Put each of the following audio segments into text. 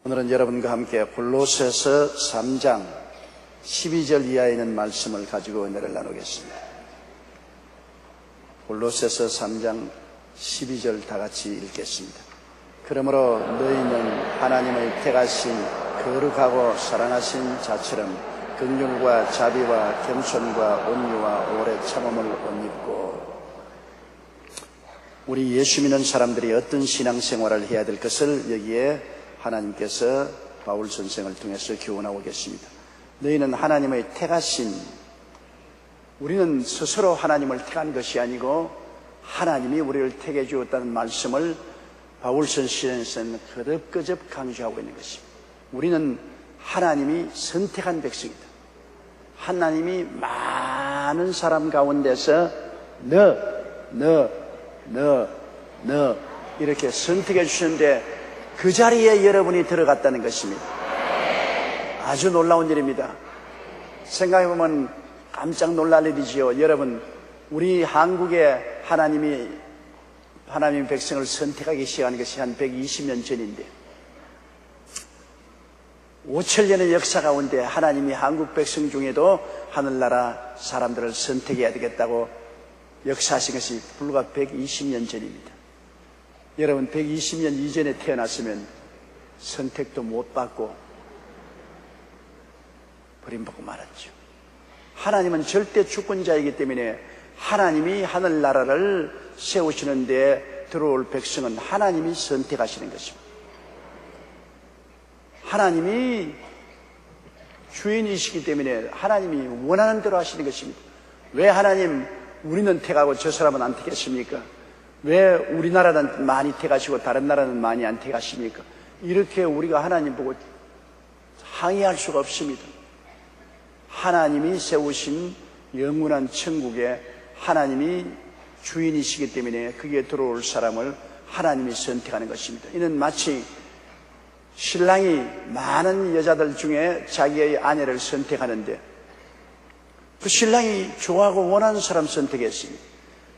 오늘은 여러분과 함께 골로새서 3장 12절 이하에 있는 말씀을 가지고 은혜를 나누겠습니다. 골로새서 3장 12절 다 같이 읽겠습니다. 그러므로 너희는 하나님의 택하신 거룩하고 사랑하신 자처럼 긍휼과 자비와 겸손과 온유와 오래 참음을 옷 입고. 우리 예수 믿는 사람들이 어떤 신앙생활을 해야 될 것을 여기에 하나님께서 바울 선생을 통해서 교훈하고 계십니다. 너희는 하나님의 택하신, 우리는 스스로 하나님을 택한 것이 아니고 하나님이 우리를 택해 주었다는 말씀을 바울 선생은 거듭거듭 강조하고 있는 것입니다. 우리는 하나님이 선택한 백성이다. 하나님이 많은 사람 가운데서 너 이렇게 선택해 주셨는데 그 자리에 여러분이 들어갔다는 것입니다. 아주 놀라운 일입니다. 생각해보면 깜짝 놀랄 일이지요. 여러분, 우리 한국에 하나님의 백성을 선택하기 시작한 것이 한 120년 전인데 5천년의 역사 가운데 하나님이 한국 백성 중에도 하늘나라 사람들을 선택해야 되겠다고 역사하신 것이 불과 120년 전입니다. 여러분, 120년 이전에 태어났으면 선택도 못 받고 버림받고 말았죠. 하나님은 절대 주권자이기 때문에 하나님이 하늘나라를 세우시는데 들어올 백성은 하나님이 선택하시는 것입니다. 하나님이 주인이시기 때문에 하나님이 원하는 대로 하시는 것입니다. 왜 하나님 우리는 택하고 저 사람은 안 택했습니까? 왜 우리나라는 많이 택하시고 다른 나라는 많이 안 택하십니까? 이렇게 우리가 하나님 보고 항의할 수가 없습니다. 하나님이 세우신 영원한 천국에 하나님이 주인이시기 때문에 거기에 들어올 사람을 하나님이 선택하는 것입니다. 이는 마치 신랑이 많은 여자들 중에 자기의 아내를 선택하는데 그 신랑이 좋아하고 원하는 사람 선택했습니다.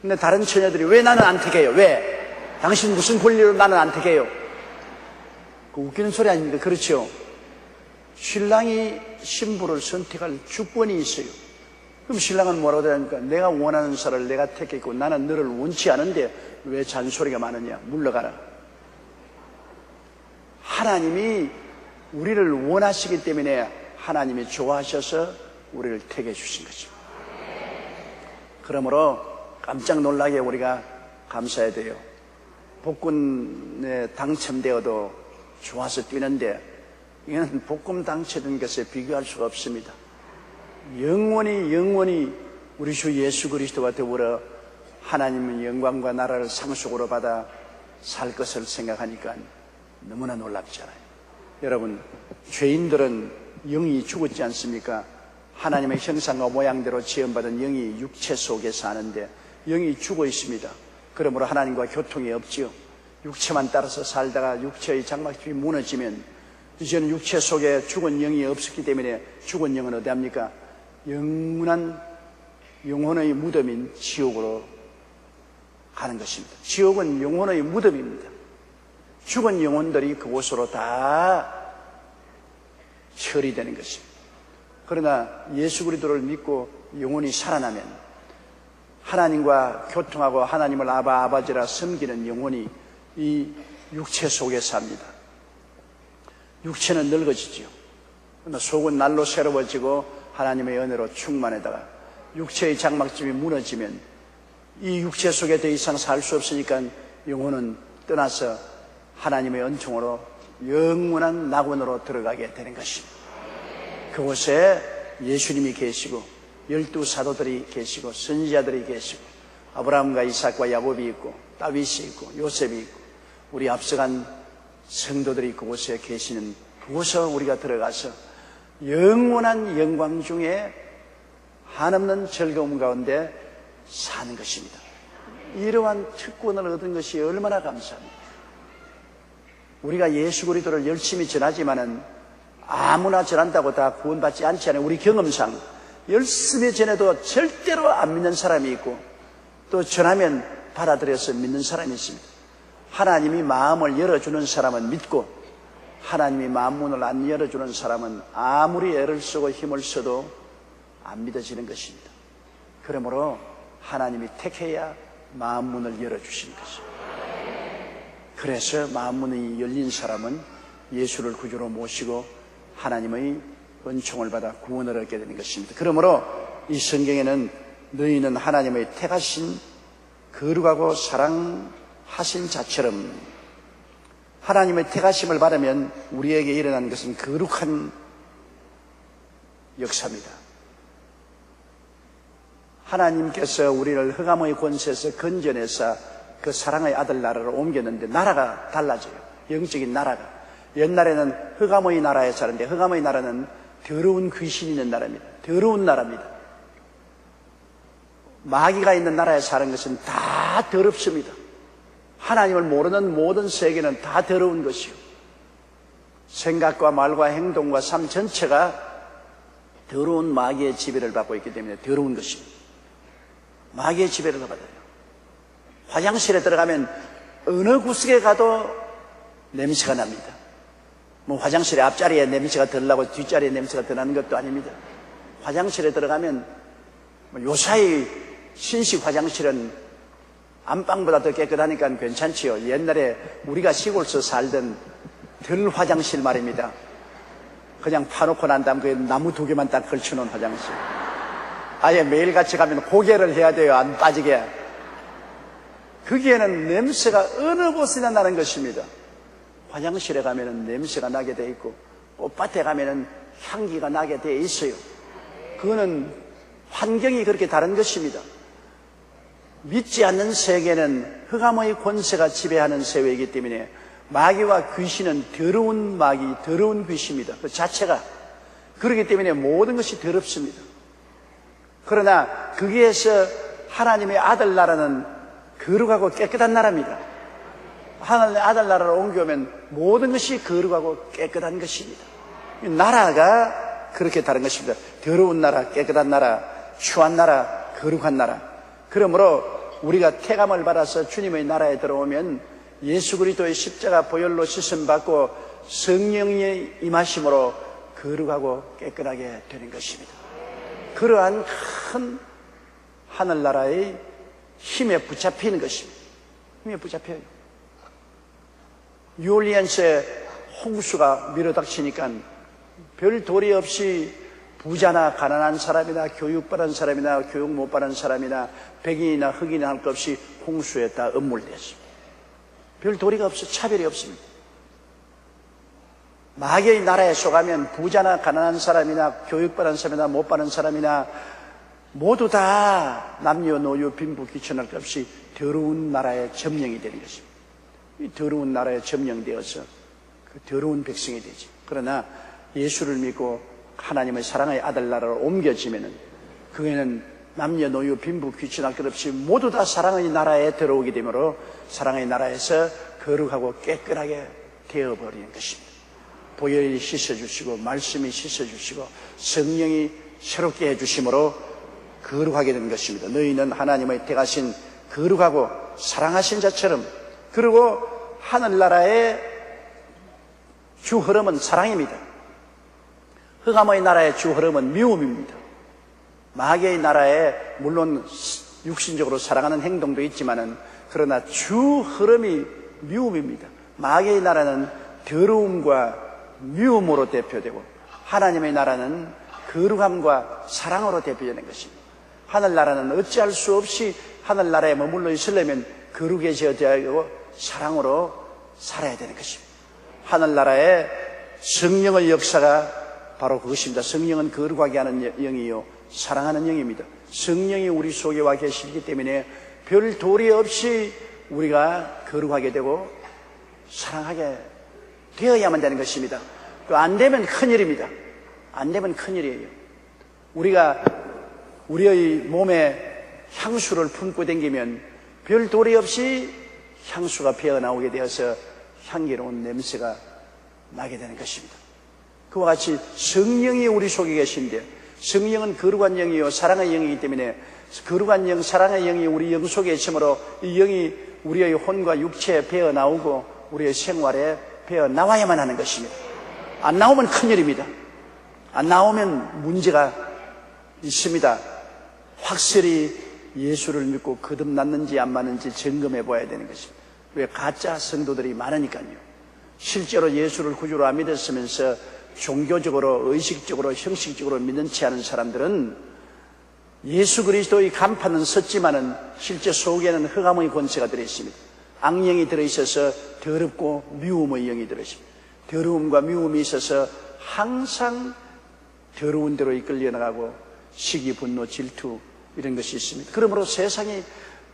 근데 다른 처녀들이 왜 나는 안 택해요? 왜? 당신 무슨 권리로 나는 안 택해요? 그 웃기는 소리 아닙니까? 그렇죠? 신랑이 신부를 선택할 주권이 있어요. 그럼 신랑은 뭐라고 하니까 내가 원하는 사람을 내가 택했고 나는 너를 원치 않은데 왜 잔소리가 많으냐? 물러가라. 하나님이 우리를 원하시기 때문에 하나님이 좋아하셔서 우리를 택해 주신 거죠. 그러므로 깜짝 놀라게 우리가 감사해야 돼요. 복권에 당첨되어도 좋아서 뛰는데 이건 복권 당첨된 것에 비교할 수가 없습니다. 영원히 우리 주 예수 그리스도와 더불어 하나님의 영광과 나라를 상속으로 받아 살 것을 생각하니까 너무나 놀랍잖아요. 여러분, 죄인들은 영이 죽었지 않습니까? 하나님의 형상과 모양대로 지음받은 영이 육체 속에 사는데 영이 죽어 있습니다. 그러므로 하나님과 교통이 없지요. 육체만 따라서 살다가 육체의 장막집이 무너지면 이제는 육체 속에 죽은 영이 없었기 때문에 죽은 영은 어디 합니까? 영원한 영혼의 무덤인 지옥으로 가는 것입니다. 지옥은 영혼의 무덤입니다. 죽은 영혼들이 그곳으로 다 처리되는 것입니다. 그러나 예수 그리스도를 믿고 영혼이 살아나면 하나님과 교통하고 하나님을 아버지라 섬기는 영혼이 이 육체 속에 삽니다. 육체는 늙어지죠. 그러나 속은 날로 새로워지고 하나님의 은혜로 충만해다가 육체의 장막집이 무너지면 이 육체 속에 더 이상 살 수 없으니까 영혼은 떠나서 하나님의 은총으로 영원한 낙원으로 들어가게 되는 것입니다. 그곳에 예수님이 계시고 12사도들이 계시고 선지자들이 계시고 아브라함과 이삭과 야곱이 있고 다윗이 있고 요셉이 있고 우리 앞서간 성도들이 그곳에 계시는 그곳에 우리가 들어가서 영원한 영광 중에 한없는 즐거움 가운데 사는 것입니다. 이러한 특권을 얻은 것이 얼마나 감사합니다. 우리가 예수 그리스도를 열심히 전하지만은 아무나 전한다고 다 구원받지 않잖아요. 우리 경험상 열심히 전해도 절대로 안 믿는 사람이 있고 또 전하면 받아들여서 믿는 사람이 있습니다. 하나님이 마음을 열어주는 사람은 믿고 하나님이 만문을 안 열어주는 사람은 아무리 애를 쓰고 힘을 써도 안 믿어지는 것입니다. 그러므로 하나님이 택해야 만문을 열어주시는 것입니다. 그래서 만문이 열린 사람은 예수를 구주로 모시고 하나님의 은총을 받아 구원을 얻게 되는 것입니다. 그러므로 이 성경에는 너희는 하나님의 택하신 거룩하고 사랑하신 자처럼, 하나님의 택하심을 받으면 우리에게 일어나는 것은 거룩한 역사입니다. 하나님께서 우리를 흑암의 권세에서 건져내서 그 사랑의 아들 나라로 옮겼는데 나라가 달라져요. 영적인 나라가. 옛날에는 흑암의 나라에 사는데, 흑암의 나라는 더러운 귀신이 있는 나라입니다. 더러운 나라입니다. 마귀가 있는 나라에 사는 것은 다 더럽습니다. 하나님을 모르는 모든 세계는 다 더러운 것이요, 생각과 말과 행동과 삶 전체가 더러운 마귀의 지배를 받고 있기 때문에 더러운 것입니다. 마귀의 지배를 받아요. 화장실에 들어가면 어느 구석에 가도 냄새가 납니다. 뭐 화장실의 앞자리에 냄새가 덜 나고 뒷자리에 냄새가 더 나는 것도 아닙니다. 화장실에 들어가면 요사이 신식 화장실은 안방보다 더 깨끗하니까 괜찮지요. 옛날에 우리가 시골서 살던 덜 화장실 말입니다. 그냥 파놓고 난 다음 그 나무 두 개만 딱 걸쳐놓은 화장실. 아예 매일같이 가면 고개를 해야 돼요. 안 빠지게. 거기에는 냄새가 어느 곳이나 나는 것입니다. 화장실에 가면은 냄새가 나게 돼 있고, 꽃밭에 가면은 향기가 나게 돼 있어요. 그거는 환경이 그렇게 다른 것입니다. 믿지 않는 세계는 흑암의 권세가 지배하는 세계이기 때문에 마귀와 귀신은 더러운 마귀, 더러운 귀신입니다. 그 자체가. 그렇기 때문에 모든 것이 더럽습니다. 그러나 거기에서 하나님의 아들 나라는 거룩하고 깨끗한 나라입니다. 하나님의 아들 나라로 옮겨오면 모든 것이 거룩하고 깨끗한 것입니다. 나라가 그렇게 다른 것입니다. 더러운 나라, 깨끗한 나라, 추한 나라, 거룩한 나라. 그러므로 우리가 택함을 받아서 주님의 나라에 들어오면 예수 그리스도의 십자가 보혈로 씻음받고 성령의 임하심으로 거룩하고 깨끗하게 되는 것입니다. 그러한 큰 하늘나라의 힘에 붙잡히는 것입니다. 힘에 붙잡혀요. 뉴올리언스에 홍수가 밀어닥치니까 별 도리 없이 부자나 가난한 사람이나 교육받은 사람이나 교육 못 받은 사람이나 백인이나 흑인이나 할 것 없이 홍수에 다 엄물됐습니다. 별 도리가 없어, 차별이 없습니다. 마귀의 나라에 속하면 부자나 가난한 사람이나 교육받은 사람이나 못 받은 사람이나 모두 다 남녀노소 빈부 귀천할 것 없이 더러운 나라의 점령이 되는 것입니다. 이 더러운 나라에 점령되어서 그 더러운 백성이 되지. 그러나 예수를 믿고 하나님의 사랑의 아들 나라로 옮겨지면은 그에는 남녀노소 빈부 귀천할 것 없이 모두 다 사랑의 나라에 들어오게 되므로 사랑의 나라에서 거룩하고 깨끗하게 되어버리는 것입니다. 보혈이 씻어주시고 말씀이 씻어주시고 성령이 새롭게 해주심으로 거룩하게 된 것입니다. 너희는 하나님의 택하신 거룩하고 사랑하신 자처럼. 그리고 하늘나라의 주 흐름은 사랑입니다. 흑암의 나라의 주 흐름은 미움입니다. 마귀의 나라에 물론 육신적으로 사랑하는 행동도 있지만은 그러나 주 흐름이 미움입니다. 마귀의 나라는 더러움과 미움으로 대표되고 하나님의 나라는 거룩함과 사랑으로 대표되는 것입니다. 하늘나라는 어찌할 수 없이 하늘나라에 머물러 있으려면 거룩해져야 하고 사랑으로 살아야 되는 것입니다. 하늘나라의 성령의 역사가 바로 그것입니다. 성령은 거룩하게 하는 영이요 사랑하는 영입니다. 성령이 우리 속에 와 계시기 때문에 별 도리 없이 우리가 거룩하게 되고 사랑하게 되어야만 되는 것입니다. 또 안 되면 큰일입니다. 안 되면 큰일이에요. 우리가 우리의 몸에 향수를 품고 다니면 별 도리 없이 향수가 배어나오게 되어서 향기로운 냄새가 나게 되는 것입니다. 그와 같이 성령이 우리 속에 계신데 성령은 거룩한 영이요 사랑의 영이기 때문에 거룩한 영, 사랑의 영이 우리 영 속에 있으므로 이 영이 우리의 혼과 육체에 배어나오고 우리의 생활에 배어 나와야만 하는 것입니다. 안 나오면 큰일입니다. 안 나오면 문제가 있습니다. 확실히 예수를 믿고 거듭났는지 안 맞는지 점검해 봐야 되는 것입니다. 왜? 가짜 성도들이 많으니까요. 실제로 예수를 구주로 안 믿었으면서 종교적으로, 의식적으로, 형식적으로 믿는 채 하는 사람들은 예수 그리스도의 간판은 섰지만은 실제 속에는 흑암의 권세가 들어있습니다. 악령이 들어있어서 더럽고 미움의 영이 들어있습니다. 더러움과 미움이 있어서 항상 더러운 대로 이끌려 나가고 시기, 분노, 질투 이런 것이 있습니다. 그러므로 세상이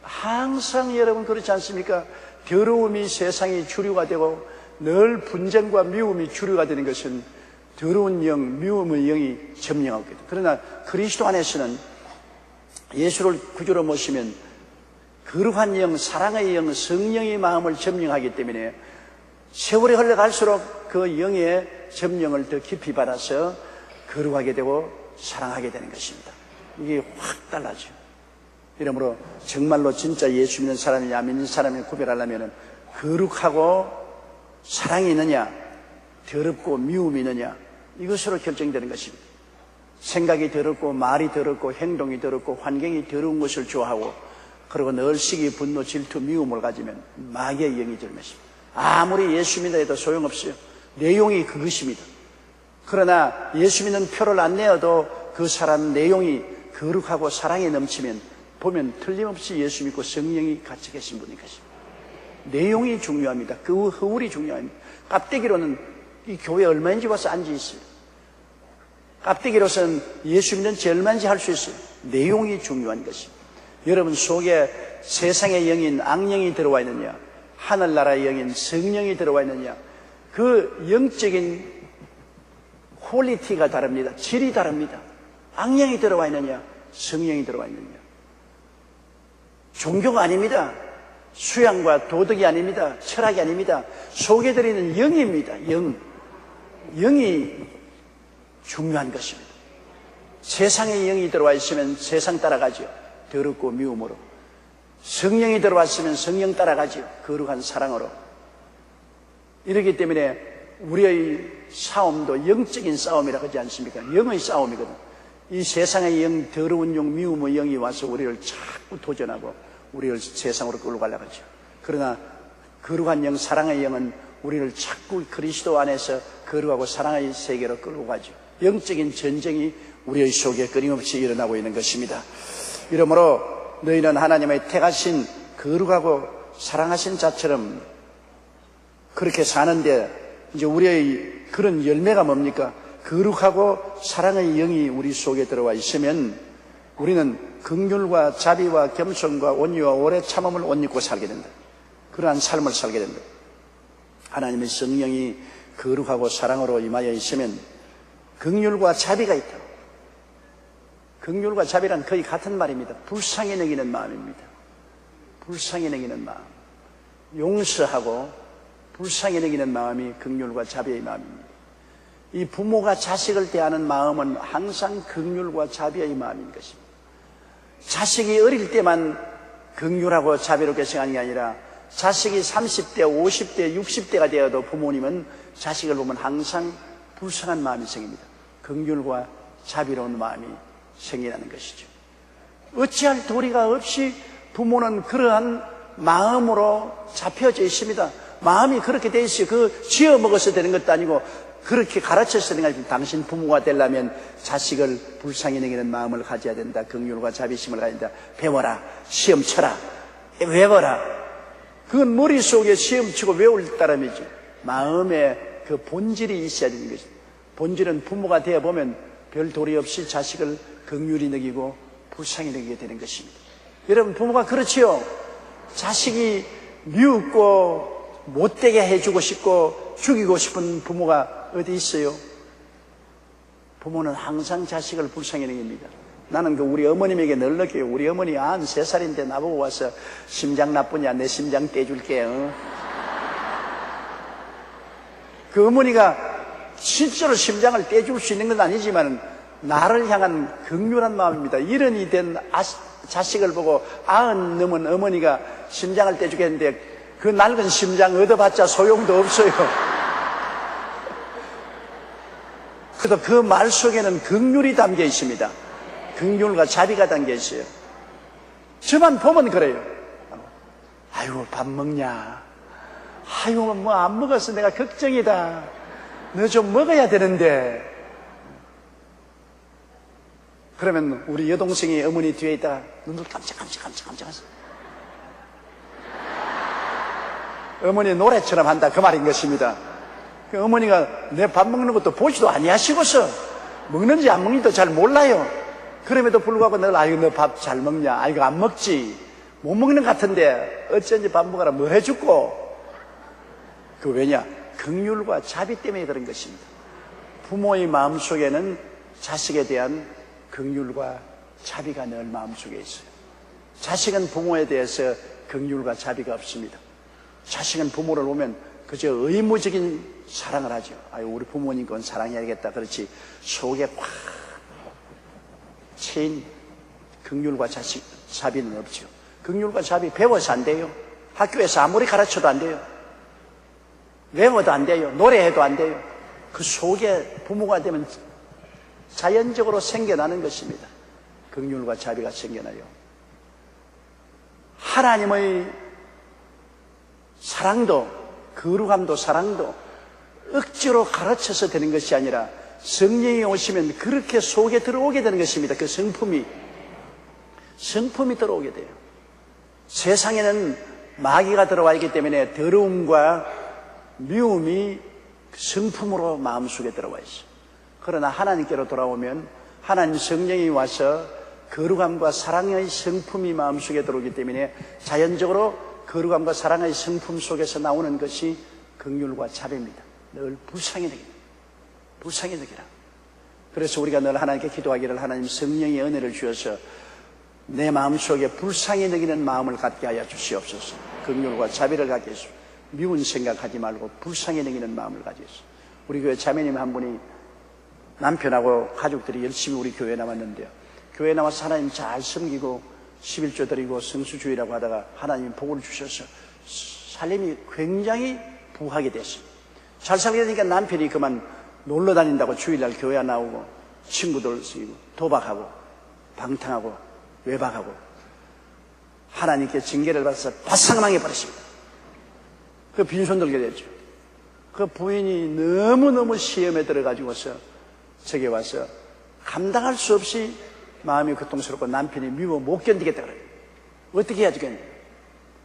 항상 여러분 그렇지 않습니까? 더러움이 세상의 주류가 되고 늘 분쟁과 미움이 주류가 되는 것은 더러운 영, 미움의 영이 점령하고 있다. 그러나 그리스도 안에서는 예수를 구주로 모시면 거룩한 영, 사랑의 영, 성령의 마음을 점령하기 때문에 세월이 흘러갈수록 그 영의 점령을 더 깊이 받아서 거룩하게 되고 사랑하게 되는 것입니다. 이게 확 달라져요. 이러므로 정말로 진짜 예수 믿는 사람이 안 믿는 사람을 구별하려면 거룩하고 사랑이 있느냐, 더럽고 미움이 있느냐, 이것으로 결정되는 것입니다. 생각이 더럽고 말이 더럽고 행동이 더럽고 환경이 더러운 것을 좋아하고 그리고 늘 시기, 분노, 질투, 미움을 가지면 마귀의 영이 될 것입니다. 아무리 예수 믿어 해도 소용없어요. 내용이 그것입니다. 그러나 예수 믿는 표를 안 내어도 그 사람 내용이 거룩하고 사랑이 넘치면 보면 틀림없이 예수 믿고 성령이 같이 계신 분인 것입니다. 내용이 중요합니다. 그 허울이 중요합니다. 깝대기로는 이 교회 얼마인지 와서 앉아있어요. 깝대기로서는 예수 믿는 지 얼마인지 할 수 있어요. 내용이 중요한 것입니다. 여러분 속에 세상의 영인 악령이 들어와 있느냐, 하늘나라의 영인 성령이 들어와 있느냐, 그 영적인 퀄리티가 다릅니다. 질이 다릅니다. 악령이 들어와 있느냐, 성령이 들어와 있느냐. 종교가 아닙니다. 수양과 도덕이 아닙니다. 철학이 아닙니다. 속에 들어있는 영입니다. 영이 중요한 것입니다. 세상의 영이 들어와 있으면 세상 따라가죠. 더럽고 미움으로. 성령이 들어왔으면 성령 따라가죠. 거룩한 사랑으로. 이렇기 때문에 우리의 싸움도 영적인 싸움이라고 하지 않습니까? 영의 싸움이거든. 이 세상의 영, 더러운 영, 미움의 영이 와서 우리를 자꾸 도전하고 우리를 세상으로 끌고 가려고 하죠. 그러나 거룩한 영, 사랑의 영은 우리를 자꾸 그리스도 안에서 거룩하고 사랑의 세계로 끌고 가죠. 영적인 전쟁이 우리의 속에 끊임없이 일어나고 있는 것입니다. 이러므로 너희는 하나님의 택하신 거룩하고 사랑하신 자처럼 그렇게 사는데 이제 우리의 그런 열매가 뭡니까? 거룩하고 사랑의 영이 우리 속에 들어와 있으면 우리는 긍휼과 자비와 겸손과 온유와 오래 참음을 옷 입고 살게 된다. 그러한 삶을 살게 된다. 하나님의 성령이 거룩하고 사랑으로 임하여 있으면 긍휼과 자비가 있다. 긍휼과 자비란 거의 같은 말입니다. 불쌍히 여기는 마음입니다. 불쌍히 여기는 마음. 용서하고 불쌍히 여기는 마음이 긍휼과 자비의 마음입니다. 이 부모가 자식을 대하는 마음은 항상 긍휼과 자비의 마음인 것입니다. 자식이 어릴 때만 긍휼하고 자비롭게 생각하는 게 아니라 자식이 30대, 50대, 60대가 되어도 부모님은 자식을 보면 항상 불쌍한 마음이 생깁니다. 긍휼과 자비로운 마음이 생기는 것이죠. 어찌할 도리가 없이 부모는 그러한 마음으로 잡혀져 있습니다. 마음이 그렇게 돼 있어요. 그 지어 먹어서 되는 것도 아니고 그렇게 가르쳐서 되는 게 아니고 당신 부모가 되려면 자식을 불쌍히 여기는 마음을 가져야 된다. 긍휼과 자비심을 가져야 된다. 배워라. 시험 쳐라. 외워라. 그건 머릿속에 시험 치고 외울 따름이죠. 마음에 그 본질이 있어야 되는 것입니다. 본질은 부모가 되어보면 별 도리 없이 자식을 긍휼히 여기고 불쌍히 여기게 되는 것입니다. 여러분 부모가 그렇지요. 자식이 미웃고 못되게 해주고 싶고 죽이고 싶은 부모가 어디 있어요? 부모는 항상 자식을 불쌍히 여깁니다. 나는 우리 어머님에게 늘 느껴요. 우리 어머니 93살인데 나보고 와서 심장 나쁘냐? 내 심장 떼줄게. 그 어머니가 실제로 심장을 떼줄 수 있는 건 아니지만 나를 향한 긍휼한 마음입니다. 일흔이 된 자식을 보고 90 넘은 어머니가 심장을 떼주겠는데 그 낡은 심장 얻어봤자 소용도 없어요. 그래도 그 말 속에는 긍휼이 담겨 있습니다. 긍휼과 자비가 담겨 있어요. 저만 보면 그래요. 아이고, 밥 먹냐? 아이고, 뭐 안 먹어서 내가 걱정이다. 너 좀 먹어야 되는데. 그러면 우리 여동생이 어머니 뒤에 있다가 눈을 깜짝깜짝하면서 어머니 노래처럼 한다, 그 말인 것입니다. 그 어머니가 내 밥 먹는 것도 보지도 아니하시고서 먹는지 안 먹는지도 잘 몰라요. 그럼에도 불구하고 늘 아이고, 너 밥 잘 먹냐? 아이고, 안 먹지. 못 먹는 것 같은데 어쩐지 밥 먹어라 뭐 해주고. 그 왜냐? 긍휼과 자비 때문에 그런 것입니다. 부모의 마음속에는 자식에 대한 긍휼과 자비가 늘 마음속에 있어요. 자식은 부모에 대해서 긍휼과 자비가 없습니다. 자식은 부모를 보면 그저 의무적인 사랑을 하죠. 아유, 우리 부모님 건 사랑해야겠다. 그렇지. 속에 꽉 채인 긍휼과 자비는 없죠. 긍휼과 자비 배워서 안 돼요. 학교에서 아무리 가르쳐도 안 돼요. 외워도 안 돼요. 노래해도 안 돼요. 그 속에 부모가 되면 자연적으로 생겨나는 것입니다. 긍휼과 자비가 생겨나요. 하나님의 사랑도, 거룩함도 사랑도 억지로 가르쳐서 되는 것이 아니라 성령이 오시면 그렇게 속에 들어오게 되는 것입니다. 그 성품이 들어오게 돼요. 세상에는 마귀가 들어와 있기 때문에 더러움과 미움이 성품으로 마음속에 들어와 있어요. 그러나 하나님께로 돌아오면 하나님 성령이 와서 거룩함과 사랑의 성품이 마음속에 들어오기 때문에 자연적으로 거룩함과 사랑의 성품 속에서 나오는 것이 긍휼과 자비입니다. 늘 불쌍히 여기라. 그래서 우리가 늘 하나님께 기도하기를 하나님 성령의 은혜를 주셔서 내 마음속에 불쌍히 여기는 마음을 갖게 하여 주시옵소서. 긍휼과 자비를 갖게 해주시옵소서. 미운 생각하지 말고 불쌍히 여기는 마음을 가지겠습니다. 우리 교회 자매님 한 분이 남편하고 가족들이 열심히 우리 교회에 나왔는데요. 교회에 나와서 하나님 잘 섬기고 11조 드리고 성수주의라고 하다가 하나님 복을 주셔서 삶이 굉장히 부하게 됐어요. 잘 살게 되니까 남편이 그만 놀러 다닌다고 주일날 교회 나오고 친구들 쓰이고 도박하고 방탕하고 외박하고 하나님께 징계를 받아서 바싹 망해버렸습니다. 그 빈손 들게 됐죠. 그 부인이 너무너무 시험에 들어가지고서 저기 와서 감당할 수 없이 마음이 고통스럽고 남편이 미워 못 견디겠다 그래요. 어떻게 해야 되겠냐.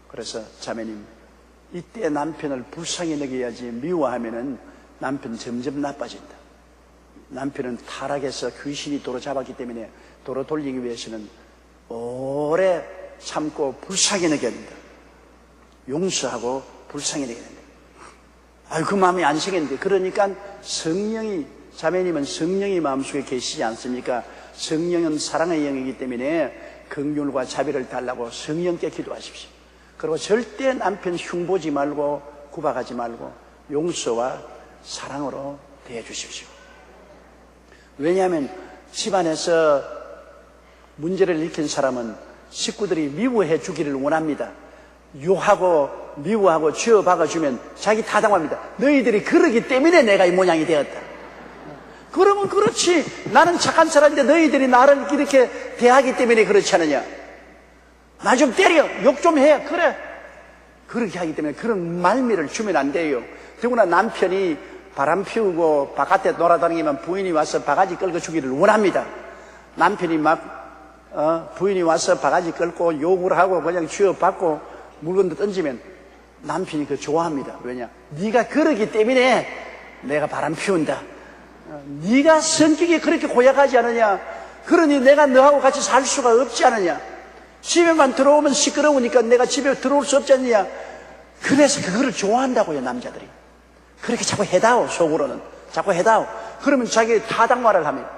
그래서 자매님, 이때 남편을 불쌍히 여겨야지 미워하면은 남편 점점 나빠진다. 남편은 타락해서 귀신이 도로 잡았기 때문에 도로 돌리기 위해서는 오래 참고 불쌍히 여겨야 된다. 용서하고 불쌍히 여겨야 된다. 아유, 그 마음이 안 생겼는데. 그러니까 성령이, 자매님은 성령이 마음속에 계시지 않습니까? 성령은 사랑의 영이기 때문에 긍휼과 자비를 달라고 성령께 기도하십시오. 그리고 절대 남편 흉보지 말고 구박하지 말고 용서와 사랑으로 대해주십시오. 왜냐하면 집안에서 문제를 일으킨 사람은 식구들이 미워해 주기를 원합니다. 욕하고 미워하고 쥐어 박아주면 자기 타당합니다. 너희들이 그러기 때문에 내가 이 모양이 되었다. 그러면 그렇지. 나는 착한 사람인데 너희들이 나를 이렇게 대하기 때문에 그렇지 않느냐. 나 좀 때려. 욕 좀 해. 그래. 그렇게 하기 때문에 그런 말미를 주면 안 돼요. 더구나 남편이 바람 피우고 바깥에 놀아다니면 부인이 와서 바가지 끌고 주기를 원합니다. 남편이 부인이 와서 바가지 끌고 욕을 하고 그냥 쥐어받고 물건도 던지면 남편이 그거 좋아합니다. 왜냐? 네가 그러기 때문에 내가 바람 피운다. 네가 성격이 그렇게 고약하지 않느냐. 그러니 내가 너하고 같이 살 수가 없지 않느냐. 집에만 들어오면 시끄러우니까 내가 집에 들어올 수 없지 않느냐. 그래서 그거를 좋아한다고요, 남자들이. 그렇게 자꾸 해다오, 속으로는. 자꾸 해다오. 그러면 자기 타당말을 합니다.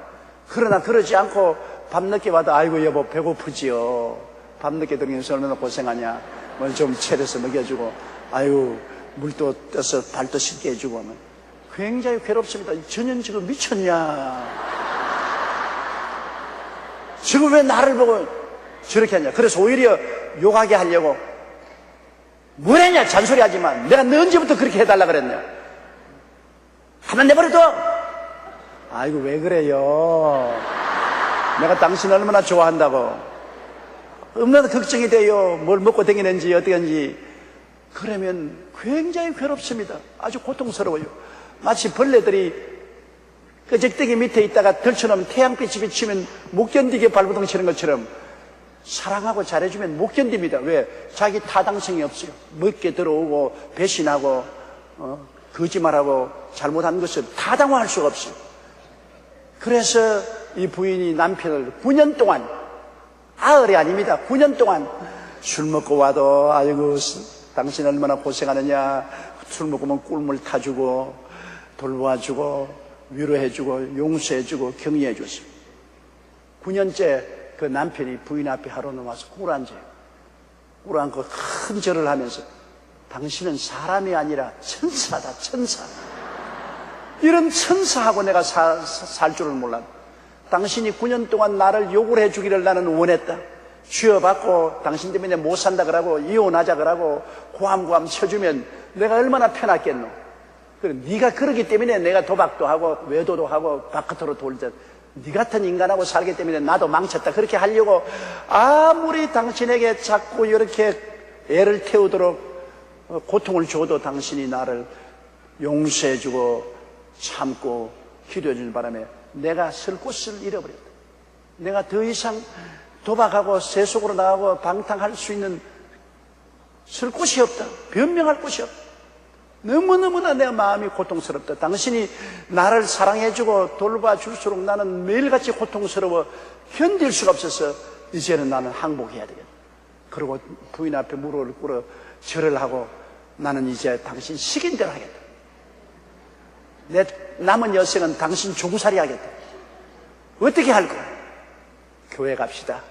그러나 그러지 않고 밤늦게 와도 아이고 여보 배고프지요. 밤늦게 들으면서 얼마나 고생하냐. 뭘 좀 차려서 먹여주고 아유 물도 떠서 발도 씻게 해주고 하면 굉장히 괴롭습니다. 저년 지금 미쳤냐. 지금 왜 나를 보고 저렇게 하냐. 그래서 오히려 욕하게 하려고 뭐랬냐 잔소리하지만 내가 너 언제부터 그렇게 해달라 그랬냐. 가만 내버려둬. 아이고, 왜 그래요? 내가 당신 얼마나 좋아한다고. 얼마나 걱정이 돼요. 뭘 먹고 다니는지, 어떻게 하는지. 그러면 굉장히 괴롭습니다. 아주 고통스러워요. 마치 벌레들이 끄적대기 밑에 있다가 들쳐놓으면 태양빛이 비치면 못 견디게 발버둥 치는 것처럼 사랑하고 잘해주면 못 견딥니다. 왜? 자기 타당성이 없어요. 먹게 들어오고 배신하고 거짓말하고 잘못한 것을 타당화할 수가 없어요. 그래서 이 부인이 남편을 9년 동안, 아흘이 아닙니다. 9년 동안 술 먹고 와도 아이고 당신 얼마나 고생하느냐, 술 먹으면 꿀물 타주고 돌봐주고 위로해주고 용서해주고 격려해줬습니다. 9년째 그 남편이 부인 앞에 하루는 와서 꿇어앉아요. 꿇어앉고 큰 절을 하면서 당신은 사람이 아니라 천사다, 천사. 이런 천사하고 내가 살 줄을 몰랐다. 당신이 9년 동안 나를 욕을 해주기를 나는 원했다. 쥐어받고 당신 때문에 못 산다 그러고 이혼하자 그러고 고함고함 쳐주면 내가 얼마나 편했겠노. 네가 그러기 때문에 내가 도박도 하고 외도도 하고 바깥으로 돌자. 네 같은 인간하고 살기 때문에 나도 망쳤다. 그렇게 하려고 아무리 당신에게 자꾸 이렇게 애를 태우도록 고통을 줘도 당신이 나를 용서해주고 참고 기도해주는 바람에 내가 설 곳을 잃어버렸다. 내가 더 이상 도박하고 세속으로 나가고 방탕할 수 있는 설 곳이 없다. 변명할 곳이 없다. 너무너무나 내 마음이 고통스럽다. 당신이 나를 사랑해주고 돌봐줄수록 나는 매일같이 고통스러워 견딜 수가 없어서 이제는 나는 항복해야 되겠다. 그리고 부인 앞에 무릎을 꿇어 절을 하고 나는 이제 당신 시킨 대로 하겠다. 내 남은 여생은 당신 종살이 하겠다. 어떻게 할 거야? 교회 갑시다.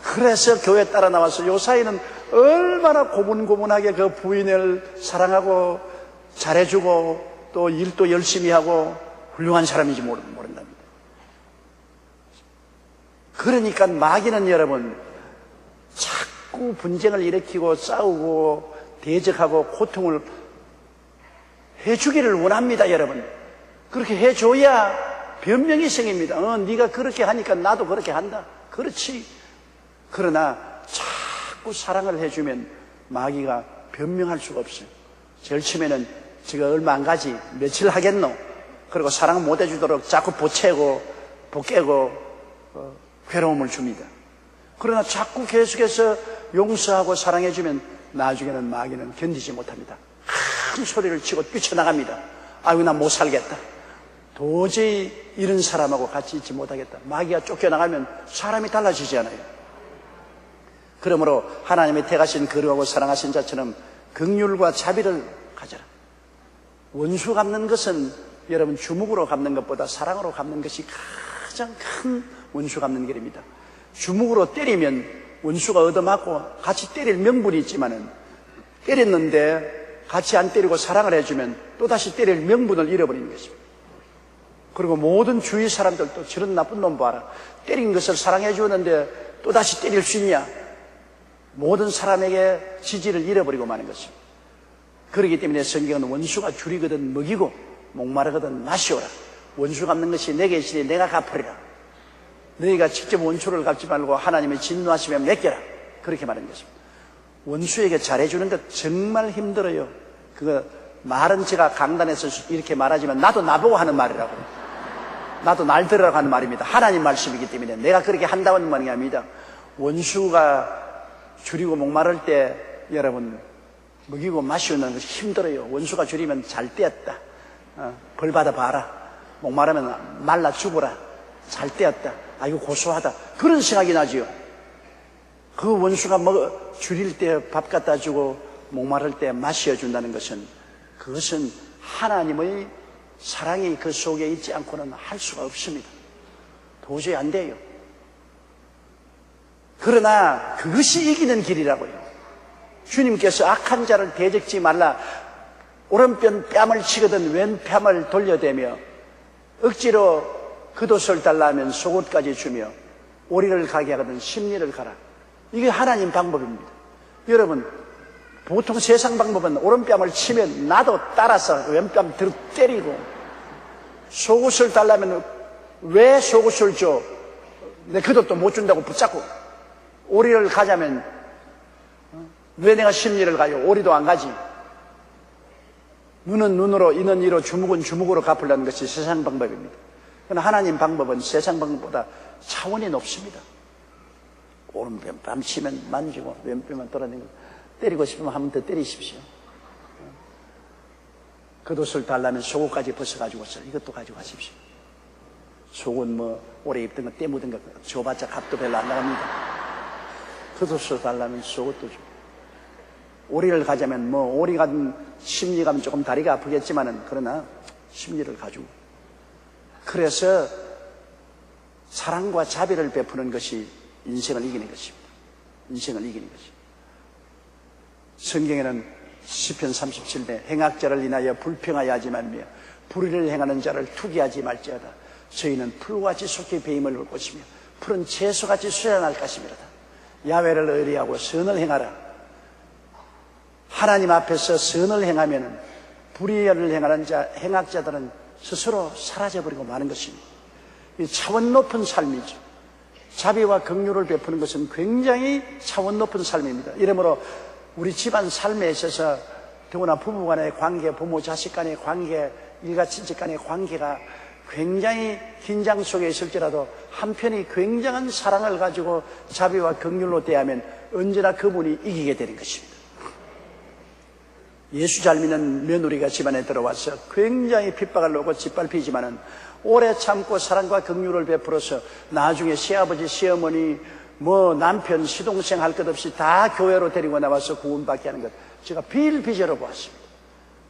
그래서 교회 따라 나와서 요 사이는 얼마나 고분고분하게 그 부인을 사랑하고 잘해주고 또 일도 열심히 하고 훌륭한 사람인지 모른답니다. 그러니까 마귀는 여러분 자꾸 분쟁을 일으키고 싸우고 대적하고 고통을 해주기를 원합니다. 여러분 그렇게 해줘야 변명이 생깁니다. 네가 그렇게 하니까 나도 그렇게 한다. 그렇지. 그러나 자꾸 사랑을 해주면 마귀가 변명할 수가 없어요. 제일 처음에는 제가 얼마 안 가지 며칠 하겠노. 그리고 사랑 못 해주도록 자꾸 보채고 보깨고 괴로움을 줍니다. 그러나 자꾸 계속해서 용서하고 사랑해주면 나중에는 마귀는 견디지 못합니다. 큰 소리를 치고 뛰쳐나갑니다. 아이고 나 못 살겠다. 도저히 이런 사람하고 같이 있지 못하겠다. 마귀가 쫓겨나가면 사람이 달라지지 않아요. 그러므로 하나님의 택하신 거룩하고 사랑하신 자처럼 긍휼과 자비를 가져라. 원수 갚는 것은 여러분 주먹으로 갚는 것보다 사랑으로 갚는 것이 가장 큰 원수 갚는 길입니다. 주먹으로 때리면 원수가 얻어맞고 같이 때릴 명분이 있지만은 때렸는데 같이 안 때리고 사랑을 해주면 또다시 때릴 명분을 잃어버리는 것입니다. 그리고 모든 주위 사람들도 저런 나쁜 놈 봐라. 때린 것을 사랑해 주었는데 또다시 때릴 수 있냐? 모든 사람에게 지지를 잃어버리고 마는 것입니다. 그렇기 때문에 성경은 원수가 줄이거든 먹이고 목마르거든 마시오라. 원수 갚는 것이 내게 있으니 내가 갚으리라. 너희가 직접 원수를 갚지 말고 하나님의 진노하시면 맡겨라. 그렇게 말하는 것입니다. 원수에게 잘해주는 것 정말 힘들어요. 그거 말은 제가 강단에서 이렇게 말하지만 나도 나보고 하는 말이라고. 나도 날 들으라고 하는 말입니다. 하나님 말씀이기 때문에 내가 그렇게 한다는 말이 아닙니다. 원수가 줄이고 목마를 때 여러분 먹이고 마시는 것이 힘들어요. 원수가 줄이면 잘 떼었다. 벌 받아봐라. 목마르면 말라 죽어라. 잘 떼었다. 아이고 고소하다. 그런 생각이 나지요. 그 원수가 줄일 때 밥 갖다 주고 목마를 때 마셔준다는 것은 그것은 하나님의 사랑이 그 속에 있지 않고는 할 수가 없습니다. 도저히 안 돼요. 그러나 그것이 이기는 길이라고요. 주님께서 악한 자를 대적지 말라. 오른편 뺨을 치거든 왼뺨을 돌려대며 억지로 겉옷을 달라 하면 속옷까지 주며 오리를 가게 하거든 심리를 가라. 이게 하나님 방법입니다. 여러분 보통 세상 방법은 오른뺨을 치면 나도 따라서 왼뺨 들어 때리고 속옷을 달라면 왜 속옷을 줘? 내 그 돈도 못 준다고 붙잡고. 오리를 가자면 왜 내가 심리를 가요? 오리도 안 가지. 눈은 눈으로, 이는 이로, 주먹은 주먹으로 갚으려는 것이 세상 방법입니다. 그러나 하나님 방법은 세상 방법보다 차원이 높습니다. 오른편 밤치면 만지고 왼편만 떨어지는 거 때리고 싶으면 한 번 더 때리십시오. 겉옷을 달라면 속옷까지 벗어가지고서 이것도 가지고 가십시오. 속은 뭐 오래 입던 거 때 묻은 거 줘봤자 값도 별로 안 나갑니다. 겉옷을 달라면 속옷도 줘. 오리를 가자면 뭐 오리가 심리가면 조금 다리가 아프겠지만은 그러나 심리를 가지고. 그래서 사랑과 자비를 베푸는 것이 인생을 이기는 것입니다. 인생을 이기는 것입니다. 성경에는 시편 37배 행악자를 인하여 불평하여 하지 말며 불의를 행하는 자를 투기하지 말지어다. 저희는 풀같이 속히 배임을 올 것이며 푸른 채소같이 쇠잔할 것이미로다. 야훼를 의리하고 선을 행하라. 하나님 앞에서 선을 행하면 불의를 행하는 자, 행악자들은 스스로 사라져버리고 마는 것입니다. 이 차원 높은 삶이죠. 자비와 긍휼을 베푸는 것은 굉장히 차원 높은 삶입니다. 이러므로 우리 집안 삶에 있어서 더구나 부부 간의 관계, 부모 자식 간의 관계, 일가 친척 간의 관계가 굉장히 긴장 속에 있을지라도 한편이 굉장한 사랑을 가지고 자비와 긍휼로 대하면 언제나 그분이 이기게 되는 것입니다. 예수 잘 믿는 며느리가 집안에 들어와서 굉장히 핍박을 놓고 짓밟히지만은 오래 참고 사랑과 긍휼을 베풀어서 나중에 시아버지, 시어머니, 뭐 남편, 시동생 할 것 없이 다 교회로 데리고 나와서 구원받게 하는 것 제가 비일비재로 보았습니다.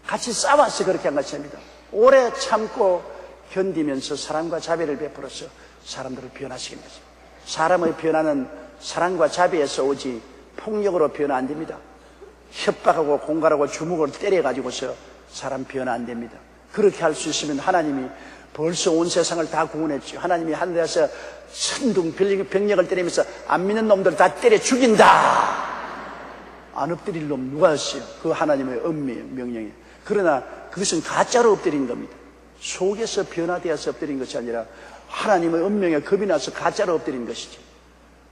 같이 싸워서 그렇게 한 것입니다. 오래 참고 견디면서 사랑과 자비를 베풀어서 사람들을 변화시키는 것입니다. 사람의 변화는 사랑과 자비에서 오지 폭력으로 변화 안 됩니다. 협박하고 공갈하고 주먹을 때려가지고서 사람 변화 안 됩니다. 그렇게 할 수 있으면 하나님이 벌써 온 세상을 다 구원했죠. 하나님이 하늘에서 천둥 병력을 때리면서 안 믿는 놈들 다 때려 죽인다. 안 엎드릴 놈 누가 했어요? 그 하나님의 엄미의 명령이에요. 그러나 그것은 가짜로 엎드린 겁니다. 속에서 변화되어서 엎드린 것이 아니라 하나님의 엄명에 겁이 나서 가짜로 엎드린 것이죠.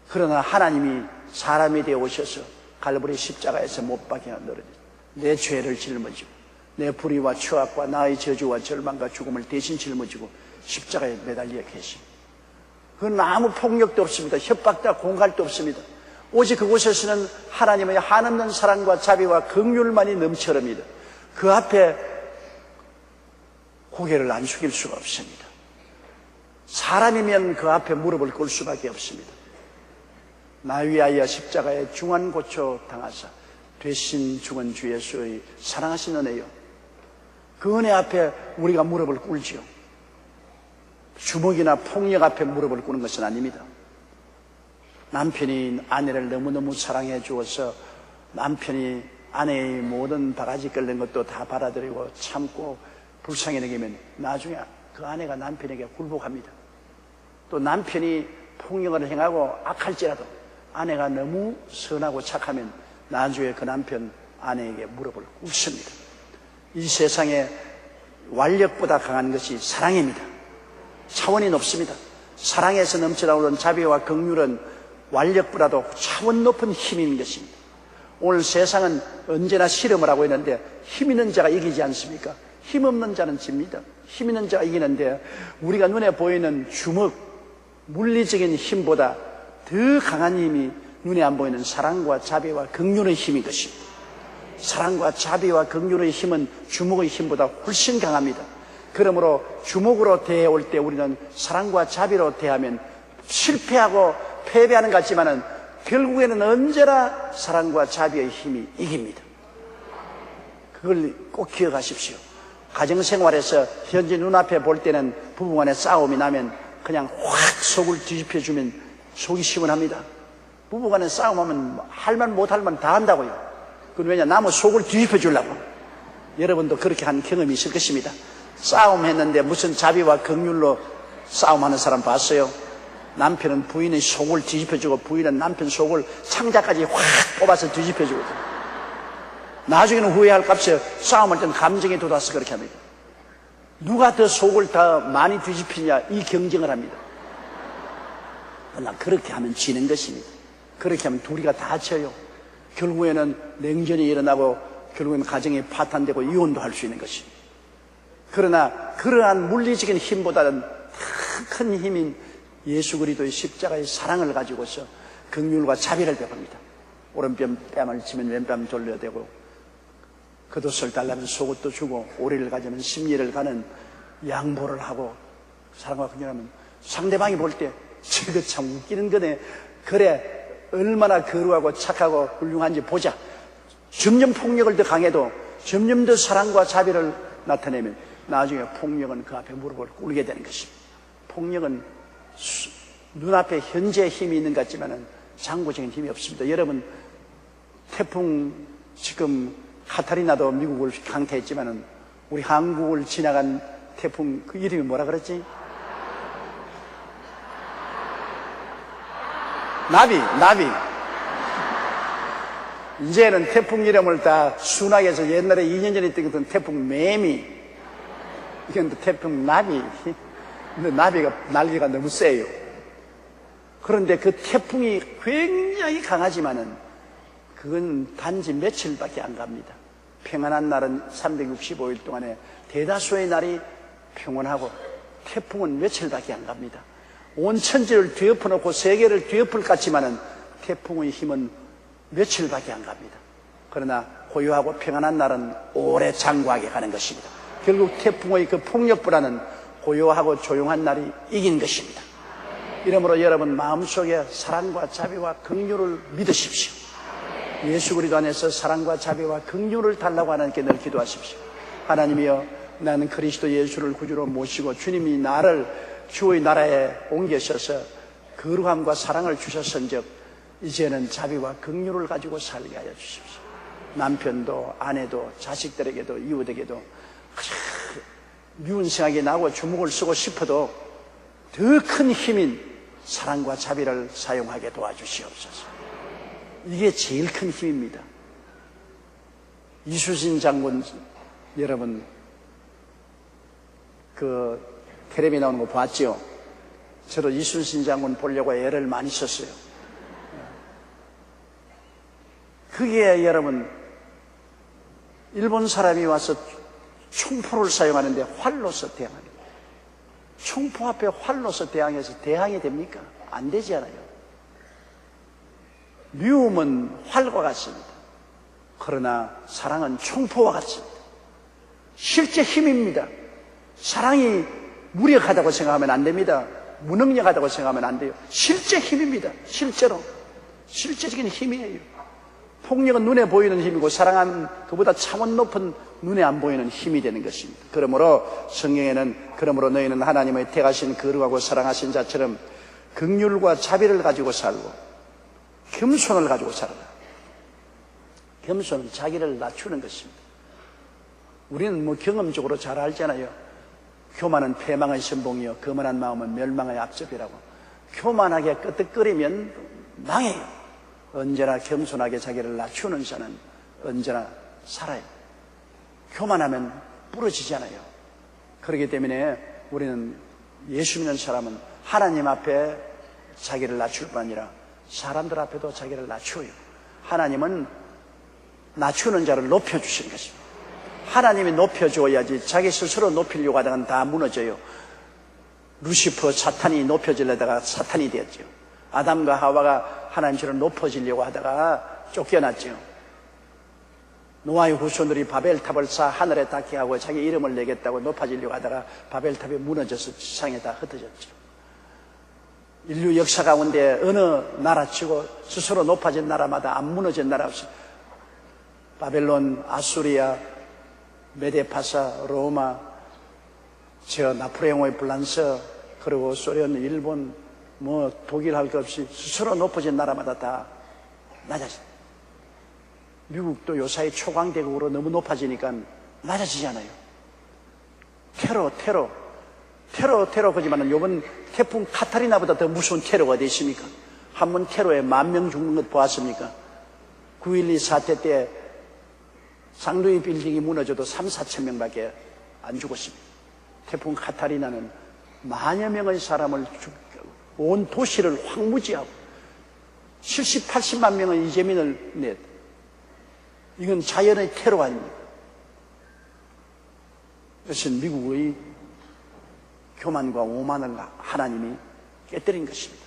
그러나 하나님이 사람이 되어 오셔서 갈보리 십자가에서 못 박혀 늘어져 내 죄를 짊어지고 내 불의와 추악과 나의 저주와 절망과 죽음을 대신 짊어지고 십자가에 매달려 계십니다. 그건 아무 폭력도 없습니다. 협박도 공갈도 없습니다. 오직 그곳에서는 하나님의 한없는 사랑과 자비와 긍휼만이 넘쳐납니다. 그 앞에 고개를 안 숙일 수가 없습니다. 사람이면 그 앞에 무릎을 꿇을 수밖에 없습니다. 나 위하여 십자가에 중환고초 당하사 되신 죽은 주 예수의 사랑하신 은혜요, 그 은혜 앞에 우리가 무릎을 꿇지요. 주먹이나 폭력 앞에 무릎을 꿇는 것은 아닙니다. 남편이 아내를 너무너무 사랑해 주어서 남편이 아내의 모든 바가지 끓는 것도 다 받아들이고 참고 불쌍히 여기면 나중에 그 아내가 남편에게 굴복합니다. 또 남편이 폭력을 행하고 악할지라도 아내가 너무 선하고 착하면 나중에 그 남편 아내에게 무릎을 꿇습니다. 이 세상에 완력보다 강한 것이 사랑입니다. 차원이 높습니다. 사랑에서 넘쳐나오는 자비와 긍휼은 완력보다도 차원 높은 힘인 것입니다. 오늘 세상은 언제나 실험을 하고 있는데 힘 있는 자가 이기지 않습니까? 힘 없는 자는 집니다. 힘 있는 자가 이기는데 우리가 눈에 보이는 주먹, 물리적인 힘보다 더 강한 힘이 눈에 안 보이는 사랑과 자비와 긍휼의 힘인 것입니다. 사랑과 자비와 긍휼의 힘은 주먹의 힘보다 훨씬 강합니다. 그러므로 주먹으로 대해올 때 우리는 사랑과 자비로 대하면 실패하고 패배하는 것 같지만은 결국에는 언제나 사랑과 자비의 힘이 이깁니다. 그걸 꼭 기억하십시오. 가정생활에서 현재 눈앞에 볼 때는 부부간에 싸움이 나면 그냥 확 속을 뒤집혀주면 속이 시원합니다. 부부간에 싸움하면 할만 못할만 다 한다고요. 그건 왜냐? 남의 속을 뒤집혀 주려고. 여러분도 그렇게 한 경험이 있을 것입니다. 싸움했는데 무슨 자비와 긍휼로 싸움하는 사람 봤어요? 남편은 부인의 속을 뒤집혀주고 부인은 남편 속을 창자까지 확 뽑아서 뒤집혀주거든요. 나중에는 후회할 값에 싸움할 때는 감정이 돋아서 그렇게 합니다. 누가 더 속을 더 많이 뒤집히냐 이 경쟁을 합니다. 그러나 그렇게 하면 지는 것입니다. 그렇게 하면 둘이가 다 져요. 결국에는 냉전이 일어나고 결국에는 가정이 파탄되고 이혼도 할 수 있는 것입니다. 그러나 그러한 물리적인 힘보다는 더 큰 힘인 예수 그리스도의 십자가의 사랑을 가지고서 긍휼과 자비를 베풉니다. 오른뺨 뺨을 치면 왼뺨 돌려대고 겉옷을 달라면 속옷도 주고 오리를 가지면 심리를 가는 양보를 하고 사랑과 긍휼하면 상대방이 볼 때 저거 참 웃기는 거네. 그래 얼마나 거룩하고 착하고 훌륭한지 보자. 점점 폭력을 더 강해도 점점 더 사랑과 자비를 나타내면 나중에 폭력은 그 앞에 무릎을 꿇게 되는 것입니다. 폭력은 눈앞에 현재 힘이 있는 것 같지만은 장구적인 힘이 없습니다. 여러분 태풍 지금 카타리나도 미국을 강타했지만은 우리 한국을 지나간 태풍 그 이름이 뭐라 그랬지? 나비. 이제는 태풍 이름을 다 순하게해서 옛날에 2년 전에 있던 태풍 매미, 이건 태풍 나비. 근데 나비가 날개가 너무 세요. 그런데 그 태풍이 굉장히 강하지만은 그건 단지 며칠밖에 안 갑니다. 평안한 날은 365일 동안에 대다수의 날이 평온하고 태풍은 며칠밖에 안 갑니다. 온 천지를 뒤엎어놓고 세계를 뒤엎을 것 같지만은 태풍의 힘은 며칠밖에 안 갑니다. 그러나 고요하고 평안한 날은 오래 장구하게 가는 것입니다. 결국 태풍의 그 폭력보다는 고요하고 조용한 날이 이긴 것입니다. 이러므로 여러분 마음속에 사랑과 자비와 긍휼을 믿으십시오. 예수 그리스도 안에서 사랑과 자비와 긍휼을 달라고 하나님께 늘 기도하십시오. 하나님이여, 나는 그리스도 예수를 구주로 모시고 주님이 나를 주의 나라에 옮기셔서 거룩함과 사랑을 주셨은즉 이제는 자비와 긍휼을 가지고 살게 하여 주십시오. 남편도 아내도 자식들에게도 이웃에게도 미운 생각이 나고 주먹을 쓰고 싶어도 더 큰 힘인 사랑과 자비를 사용하게 도와주시옵소서. 이게 제일 큰 힘입니다. 이수진 장군 여러분 그 텔레비에 나오는 거 봤죠? 저도 이수진 장군 보려고 애를 많이 썼어요. 그게 여러분 일본 사람이 와서 총포를 사용하는데 활로서 대항합니다. 총포 앞에 활로서 대항해서 대항이 됩니까? 안 되지 않아요. 미움은 활과 같습니다. 그러나 사랑은 총포와 같습니다. 실제 힘입니다. 사랑이 무력하다고 생각하면 안 됩니다. 무능력하다고 생각하면 안 돼요. 실제 힘입니다. 실제로 실제적인 힘이에요. 폭력은 눈에 보이는 힘이고 사랑은 그보다 차원 높은 눈에 안 보이는 힘이 되는 것입니다. 그러므로 성경에는 그러므로 너희는 하나님의 택하신 거룩하고 사랑하신 자처럼 긍휼과 자비를 가지고 살고 겸손을 가지고 살아라. 겸손은 자기를 낮추는 것입니다. 우리는 뭐 경험적으로 잘 알잖아요. 교만은 패망의 선봉이요 거만한 마음은 멸망의 앞접이라고. 교만하게 끄덕거리면 망해요. 언제나 겸손하게 자기를 낮추는 자는 언제나 살아요. 교만하면 부러지잖아요. 그렇기 때문에 우리는 예수 믿는 사람은 하나님 앞에 자기를 낮출 뿐 아니라 사람들 앞에도 자기를 낮춰요. 하나님은 낮추는 자를 높여주시는 것입니다. 하나님이 높여줘야지 자기 스스로 높이려고 하다가 다 무너져요. 루시퍼 사탄이 높여지려다가 사탄이 되었죠. 아담과 하와가 하나님처럼 높아지려고 하다가 쫓겨났죠. 노아의 후손들이 바벨탑을 쌓아 하늘에 닿게 하고 자기 이름을 내겠다고 높아지려고 하다가 바벨탑이 무너져서 지상에 다 흩어졌죠. 인류 역사 가운데 어느 나라치고 스스로 높아진 나라마다 안 무너진 나라 없이 바벨론, 아수리아, 메데파사, 로마, 나폴레옹의 프랑스, 그리고 소련, 일본, 독일 할 것 없이 스스로 높아진 나라마다 다 낮아졌어요. 미국도 요사이 초강대국으로 너무 높아지니까 낮아지잖아요. 테러 거지만은 요번 태풍 카타리나보다 더 무서운 테러가 어디 있습니까? 한 번 테러에 10,000명 죽는 것 보았습니까? 9.12 사태 때 상루이 빌딩이 무너져도 3,000~4,000명밖에 안 죽었습니다. 태풍 카타리나는 만여 명의 사람을 온 도시를 황무지하고 70, 80만 명의 이재민을 냈다. 이건 자연의 테러 아닙니까? 이것은 미국의 교만과 오만을 하나님이 깨뜨린 것입니다.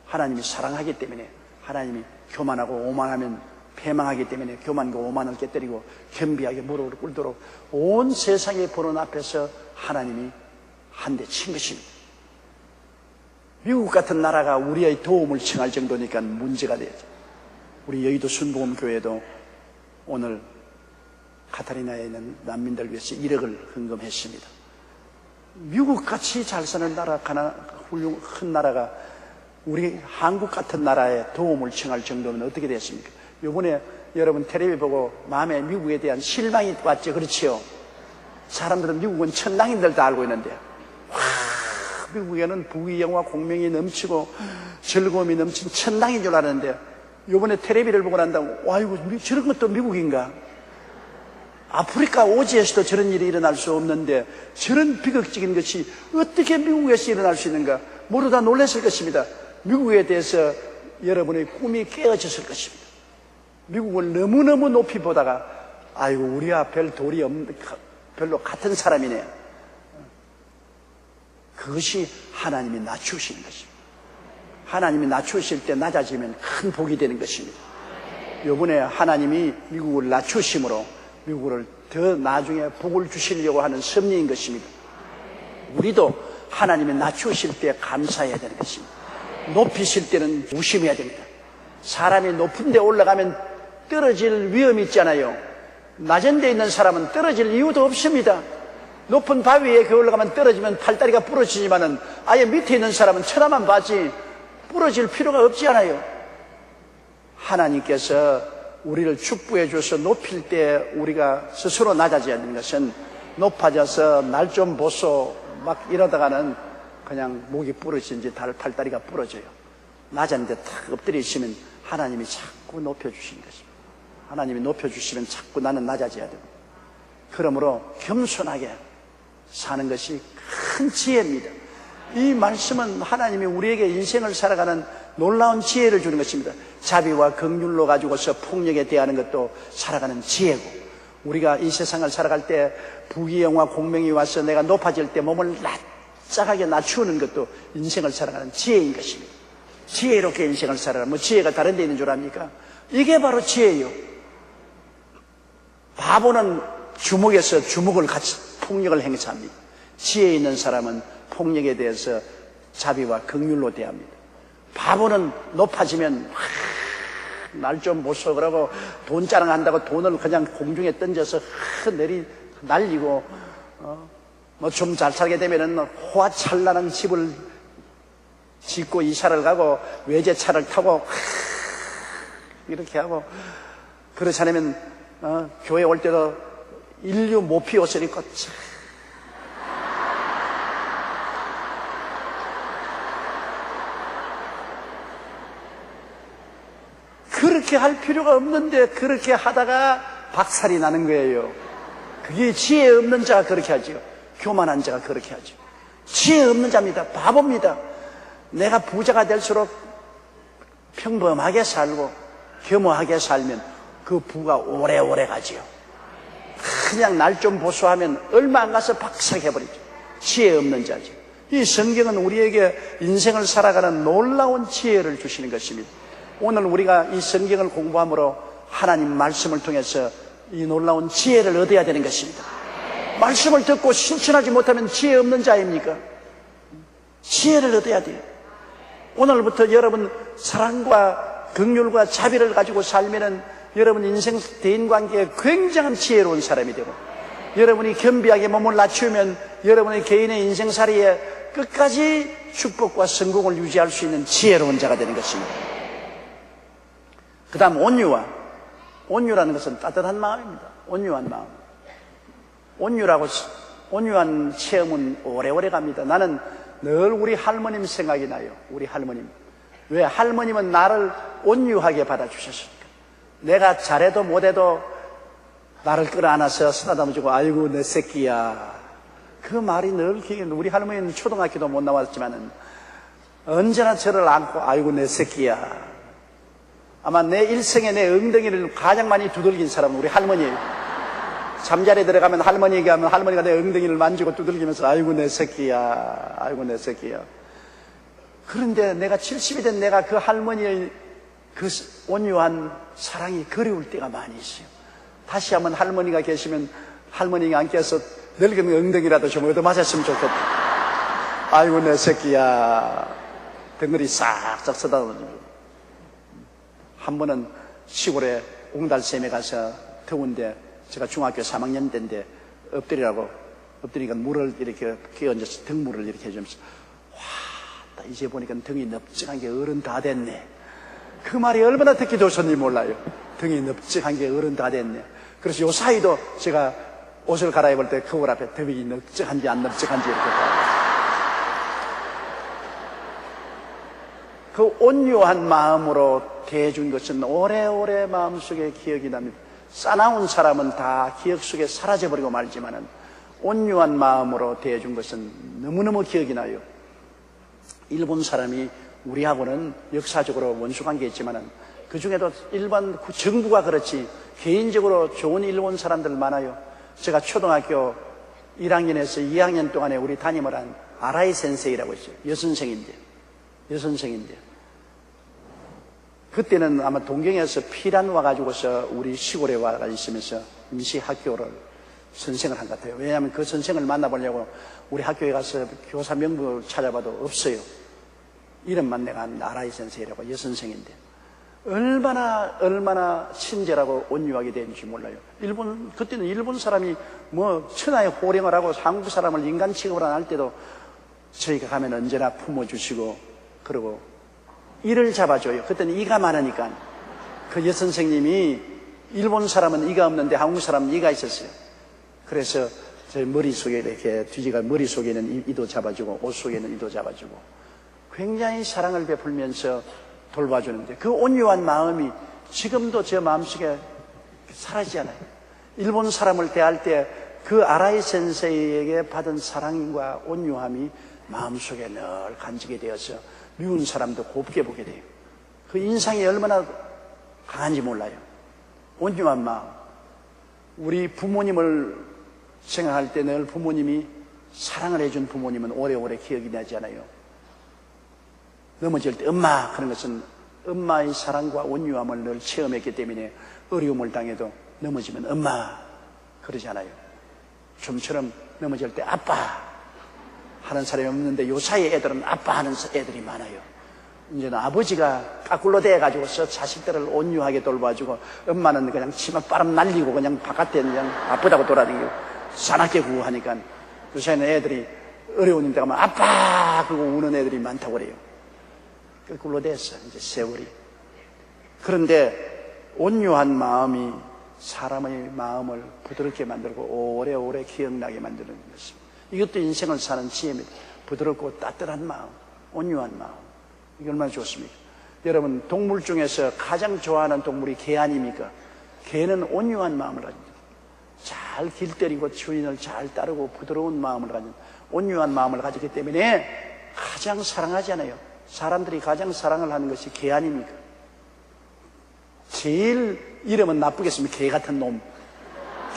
하나님이 사랑하기 때문에, 하나님이 교만하고 오만하면 패망하기 때문에 교만과 오만을 깨뜨리고 겸비하게 무릎을 꿇도록 온 세상의 보는 앞에서 하나님이 한 대 친 것입니다. 미국 같은 나라가 우리의 도움을 청할 정도니까 문제가 되죠. 우리 여의도 순복음교회도 오늘 카타리나에 있는 난민들 위해서 1억을 헌금했습니다. 미국같이 잘 사는 나라, 큰 나라가 우리 한국 같은 나라에 도움을 청할 정도면 어떻게 됐습니까? 이번에 여러분 텔레비 보고 마음에 미국에 대한 실망이 왔죠. 그렇지요? 사람들은 미국은 천당인 줄 다 알고 있는데, 와, 미국에는 부귀영화 공명이 넘치고 즐거움이 넘친 천당인 줄 아는데, 이번에 텔레비를 보고 난다고, 와, 이거 우리 저런 것도 미국인가? 아프리카 오지에서도 저런 일이 일어날 수 없는데 저런 비극적인 것이 어떻게 미국에서 일어날 수 있는가? 모두 다 놀랐을 것입니다. 미국에 대해서 여러분의 꿈이 깨어졌을 것입니다. 미국을 너무너무 높이 보다가 아이고 우리와 별 도리 없는, 별로 같은 사람이네. 그것이 하나님이 낮추시는 것입니다. 하나님이 낮추실 때 낮아지면 큰 복이 되는 것입니다. 이번에 하나님이 미국을 낮추심으로 미국을 더 나중에 복을 주시려고 하는 섭리인 것입니다. 우리도 하나님이 낮추실 때 감사해야 되는 것입니다. 높이실 때는 무심해야 됩니다. 사람이 높은 데 올라가면 떨어질 위험이 있잖아요. 낮은 데 있는 사람은 떨어질 이유도 없습니다. 높은 바위에 올라가면 떨어지면 팔다리가 부러지지만은 아예 밑에 있는 사람은 쳐다만 봐지 부러질 필요가 없지 않아요. 하나님께서 우리를 축복해 줘서 높일 때 우리가 스스로 낮아져야 되는 것은 높아져서 날 좀 보소 막 이러다가는 그냥 목이 부러지는지 팔다리가 부러져요. 낮았는데 탁 엎드려 있으면 하나님이 자꾸 높여주시는 것입니다. 하나님이 높여주시면 자꾸 나는 낮아져야 됩니다. 그러므로 겸손하게 사는 것이 큰 지혜입니다. 이 말씀은 하나님이 우리에게 인생을 살아가는 놀라운 지혜를 주는 것입니다. 자비와 긍휼로 가지고서 폭력에 대하는 것도 살아가는 지혜고, 우리가 이 세상을 살아갈 때 부귀영화 공명이 와서 내가 높아질 때 몸을 납작하게 낮추는 것도 인생을 살아가는 지혜인 것입니다. 지혜롭게 인생을 살아라. 뭐 지혜가 다른 데 있는 줄 압니까? 이게 바로 지혜예요. 바보는 주먹에서 주먹을 같이 폭력을 행사합니다. 지혜 있는 사람은 폭력에 대해서 자비와 긍휼로 대합니다. 바보는 높아지면 날 좀 보소 그러고 돈 자랑한다고 돈을 그냥 공중에 던져서 날리고 뭐 좀 잘 살게 되면은 호화찬란한 집을 짓고 이사를 가고 외제차를 타고 이렇게 하고, 그렇지 않으면 교회 올 때도 인류 모피 옷을 입고 그렇게 할 필요가 없는데 그렇게 하다가 박살이 나는 거예요. 그게 지혜 없는 자가 그렇게 하죠. 교만한 자가 그렇게 하죠. 지혜 없는 자입니다. 바보입니다. 내가 부자가 될수록 평범하게 살고 겸허하게 살면 그 부가 오래오래 가지요. 그냥 날 좀 보수하면 얼마 안 가서 박살해버리죠. 지혜 없는 자죠. 이 성경은 우리에게 인생을 살아가는 놀라운 지혜를 주시는 것입니다. 오늘 우리가 이 성경을 공부함으로 하나님 말씀을 통해서 이 놀라운 지혜를 얻어야 되는 것입니다. 말씀을 듣고 실천하지 못하면 지혜 없는 자입니까? 지혜를 얻어야 돼요. 오늘부터 여러분 사랑과 긍휼과 자비를 가지고 살면은 여러분 인생 대인관계에 굉장한 지혜로운 사람이 되고, 여러분이 겸비하게 몸을 낮추면 여러분의 개인의 인생살이에 끝까지 축복과 성공을 유지할 수 있는 지혜로운 자가 되는 것입니다. 그 다음 온유라는 것은 따뜻한 마음입니다. 온유한 마음. 온유한 체험은 오래오래 갑니다. 나는 늘 우리 할머님 생각이 나요. 우리 할머님. 왜? 할머님은 나를 온유하게 받아주셨으니까. 내가 잘해도 못해도 나를 끌어안아서 쓰다듬어주고, 아이고 내 새끼야 그 말이 늘 기억에, 우리 할머니는 초등학교도 못 나왔지만은 언제나 저를 안고, 아이고 내 새끼야. 아마 내 일생에 내 엉덩이를 가장 많이 두들긴 사람은 우리 할머니예요. 잠자리에 들어가면 할머니 얘기하면 할머니가 내 엉덩이를 만지고 두들기면서 아이고 내 새끼야, 아이고 내 새끼야. 그런데 내가 70이 된 내가 그 할머니의 그 온유한 사랑이 그리울 때가 많이 있어요. 다시 한번 할머니가 계시면 할머니가 안 껴서 늙은 엉덩이라도 좀 얻어맞았으면 좋겠다. 아이고 내 새끼야. 덩어리 싹싹 쓰다듬어주고. 한 번은 시골에 옹달샘에 가서 더운데 제가 중학교 3학년 때인데 엎드리니까 물을 이렇게 끼얹어서 등물을 이렇게 해주면서 와, 이제 보니까 등이 넓적한 게 어른 다 됐네. 그 말이 얼마나 듣기 좋았는지 몰라요. 등이 넓적한 게 어른 다 됐네. 그래서 요 사이도 제가 옷을 갈아입을 때 거울 앞에 등이 넓적한지 안 넓적한지 이렇게 봐요. 그 온유한 마음으로 대해준 것은 오래오래 마음속에 기억이 납니다. 싸나운 사람은 다 기억 속에 사라져버리고 말지만은 온유한 마음으로 대해준 것은 너무너무 기억이 나요. 일본 사람이 우리하고는 역사적으로 원수관계가 있지만은 그 중에도 일반 정부가 그렇지 개인적으로 좋은 일본 사람들 많아요. 제가 초등학교 1학년에서 2학년 동안에 우리 담임을 한 아라이 센세이라고 있어요. 여선생인데 그때는 아마 동경에서 피란 와가지고서 우리 시골에 와가 있으면서 임시 학교를 선생을 한 것 같아요. 왜냐하면 그 선생을 만나보려고 우리 학교에 가서 교사 명부를 찾아봐도 없어요. 이름만 내가 한 아라이 센세이라고 여선생인데 얼마나 친절하고 온유하게 되는지 몰라요. 그때는 일본 사람이 뭐 천하의 호령을 하고 한국 사람을 인간 취급을 안 할 때도 저희가 가면 언제나 품어주시고 그러고 이를 잡아줘요. 그때는 이가 많으니까 그 여선생님이 일본 사람은 이가 없는데 한국 사람은 이가 있었어요. 그래서 제 머릿속에 이렇게 뒤지가 머릿속에 있는 이도 잡아주고 옷 속에 있는 이도 잡아주고 굉장히 사랑을 베풀면서 돌봐주는데 그 온유한 마음이 지금도 제 마음속에 사라지지 않아요. 일본 사람을 대할 때 그 아라이 센세이에게 받은 사랑과 온유함이 마음속에 늘 간직이 되어서 미운 사람도 곱게 보게 돼요. 그 인상이 얼마나 강한지 몰라요. 온유한 마음. 우리 부모님을 생각할 때 늘 부모님이 사랑을 해준 부모님은 오래오래 기억이 나지 않아요. 넘어질 때 엄마 그런 것은 엄마의 사랑과 온유함을 늘 체험했기 때문에 어려움을 당해도 넘어지면 엄마 그러지 않아요. 좀처럼 넘어질 때 아빠 하는 사람이 없는데 요 사이 애들은 아빠 하는 애들이 많아요. 이제는 아버지가 까꿀로 대가지고서 자식들을 온유하게 돌봐주고 엄마는 그냥 치마 바람 날리고 그냥 바깥에 그냥 아프다고 돌아다니고 사납게 구호하니까 요새는 애들이 어려운 일 때가면 아빠 그러고 우는 애들이 많다고 그래요. 거꾸로 됐어 이제 세월이. 그런데 온유한 마음이 사람의 마음을 부드럽게 만들고 오래오래 기억나게 만드는 것입니다. 이것도 인생을 사는 지혜입니다. 부드럽고 따뜻한 마음, 온유한 마음. 이게 얼마나 좋습니까? 여러분 동물 중에서 가장 좋아하는 동물이 개 아닙니까? 개는 온유한 마음을 가집니다. 잘 길들이고 주인을 잘 따르고 부드러운 마음을 가진 온유한 마음을 가지기 때문에 가장 사랑하잖아요. 사람들이 가장 사랑을 하는 것이 개 아닙니까? 제일 이름은 나쁘겠습니다. 개 같은 놈,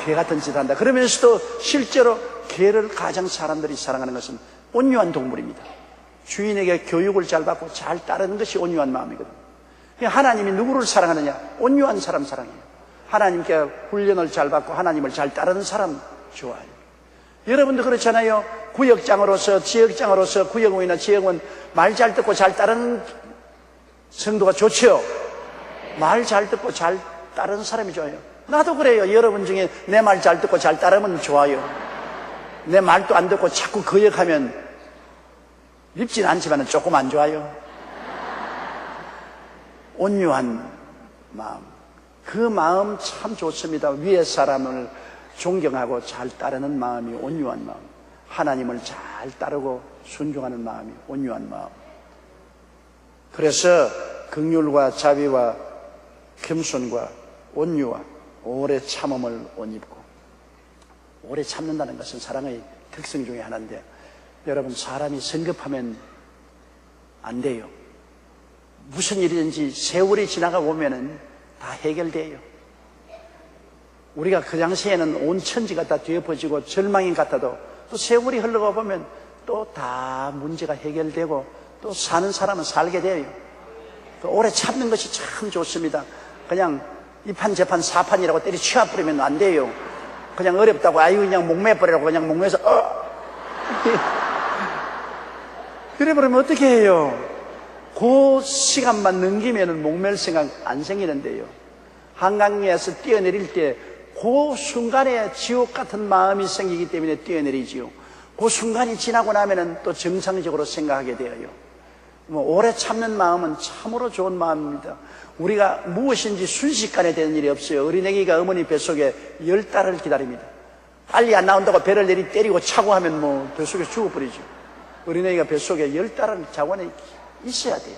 개 같은 짓 한다. 그러면서도 실제로 개를 가장 사람들이 사랑하는 것은 온유한 동물입니다. 주인에게 교육을 잘 받고 잘 따르는 것이 온유한 마음이거든요. 하나님이 누구를 사랑하느냐? 온유한 사람 사랑해요. 하나님께 훈련을 잘 받고 하나님을 잘 따르는 사람 좋아해요. 여러분도 그렇잖아요. 구역장으로서 지역장으로서 구역원이나 지역원 말 잘 듣고 잘 따르는 성도가 좋죠. 말 잘 듣고 잘 따르는 사람이 좋아요. 나도 그래요. 여러분 중에 내 말 잘 듣고 잘 따르면 좋아요. 내 말도 안 듣고 자꾸 거역하면 밉진 않지만 조금 안 좋아요. 온유한 마음, 그 마음 참 좋습니다. 위에 사람을 존경하고 잘 따르는 마음이 온유한 마음, 하나님을 잘 따르고 순종하는 마음이 온유한 마음. 그래서 긍휼과 자비와 겸손과 온유와 오래 참음을 옷 입고, 오래 참는다는 것은 사랑의 특성 중에 하나인데, 여러분, 사람이 성급하면 안 돼요. 무슨 일이든지 세월이 지나가 보면은 다 해결돼요. 우리가 그 당시에는 온 천지가 다 뒤엎어지고 절망인 같아도 또 세월이 흘러가 보면 또 다 문제가 해결되고 또 사는 사람은 살게 돼요. 오래 참는 것이 참 좋습니다. 그냥 이판 저판 사판이라고 때리치워버리면 안 돼요. 그냥 어렵다고 아이고 그냥 목매버리라고 그냥 목매서 그래버리면 어떻게 해요? 그 시간만 넘기면 목맬 생각 안 생기는데요. 한강에서 뛰어내릴 때 그 순간에 지옥 같은 마음이 생기기 때문에 뛰어내리지요. 그 순간이 지나고 나면은 또 정상적으로 생각하게 되어요. 오래 참는 마음은 참으로 좋은 마음입니다. 우리가 무엇인지 순식간에 되는 일이 없어요. 어린애기가 어머니 뱃속에 10달을 기다립니다. 빨리 안 나온다고 배를 때리고 차고 하면 뱃속에 죽어버리죠. 어린애기가 뱃속에 10달을 자원에 있어야 돼요.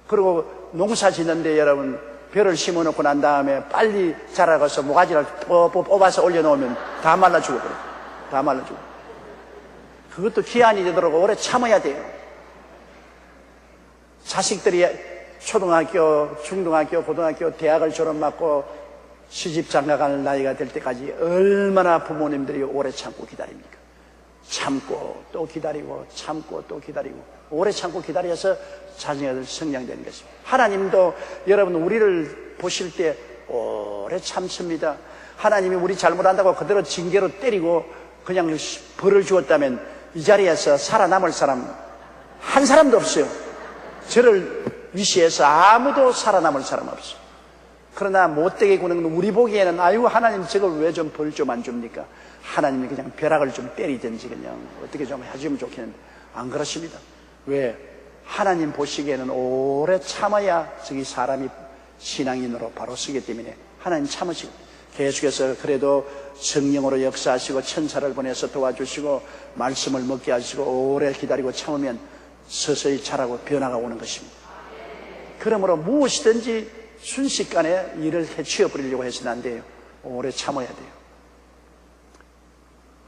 그리고 농사 짓는데 여러분, 벼를 심어놓고 난 다음에 빨리 자라가서 모가지를 뽑아서 올려놓으면 다 말라 죽어버려요. 다 말라 죽어요. 그것도 기한이 되도록 오래 참아야 돼요. 자식들이 초등학교, 중등학교, 고등학교, 대학을 졸업하고 시집 장가갈 나이가 될 때까지 얼마나 부모님들이 오래 참고 기다립니까? 참고 또 기다리고 참고 또 기다리고 오래 참고 기다려서 자녀들 성장되는 것입니다. 하나님도 여러분 우리를 보실 때 오래 참습니다. 하나님이 우리 잘못한다고 그대로 징계로 때리고 그냥 벌을 주었다면 이 자리에서 살아남을 사람 한 사람도 없어요. 저를 위시해서 아무도 살아남을 사람 없어요. 그러나 못되게 구는 우리 보기에는 아이고 하나님 저걸 왜 좀 벌 좀 안 줍니까? 하나님이 그냥 벼락을 좀 때리든지 그냥 어떻게 좀 해주면 좋겠는데 안 그렇습니다. 왜? 하나님 보시기에는 오래 참아야 저기 사람이 신앙인으로 바로 서기 때문에 하나님 참으시고 계속해서 그래도 성령으로 역사하시고 천사를 보내서 도와주시고 말씀을 먹게 하시고 오래 기다리고 참으면 서서히 자라고 변화가 오는 것입니다. 그러므로 무엇이든지 순식간에 일을 해치워버리려고 해서는 안 돼요. 오래 참아야 돼요.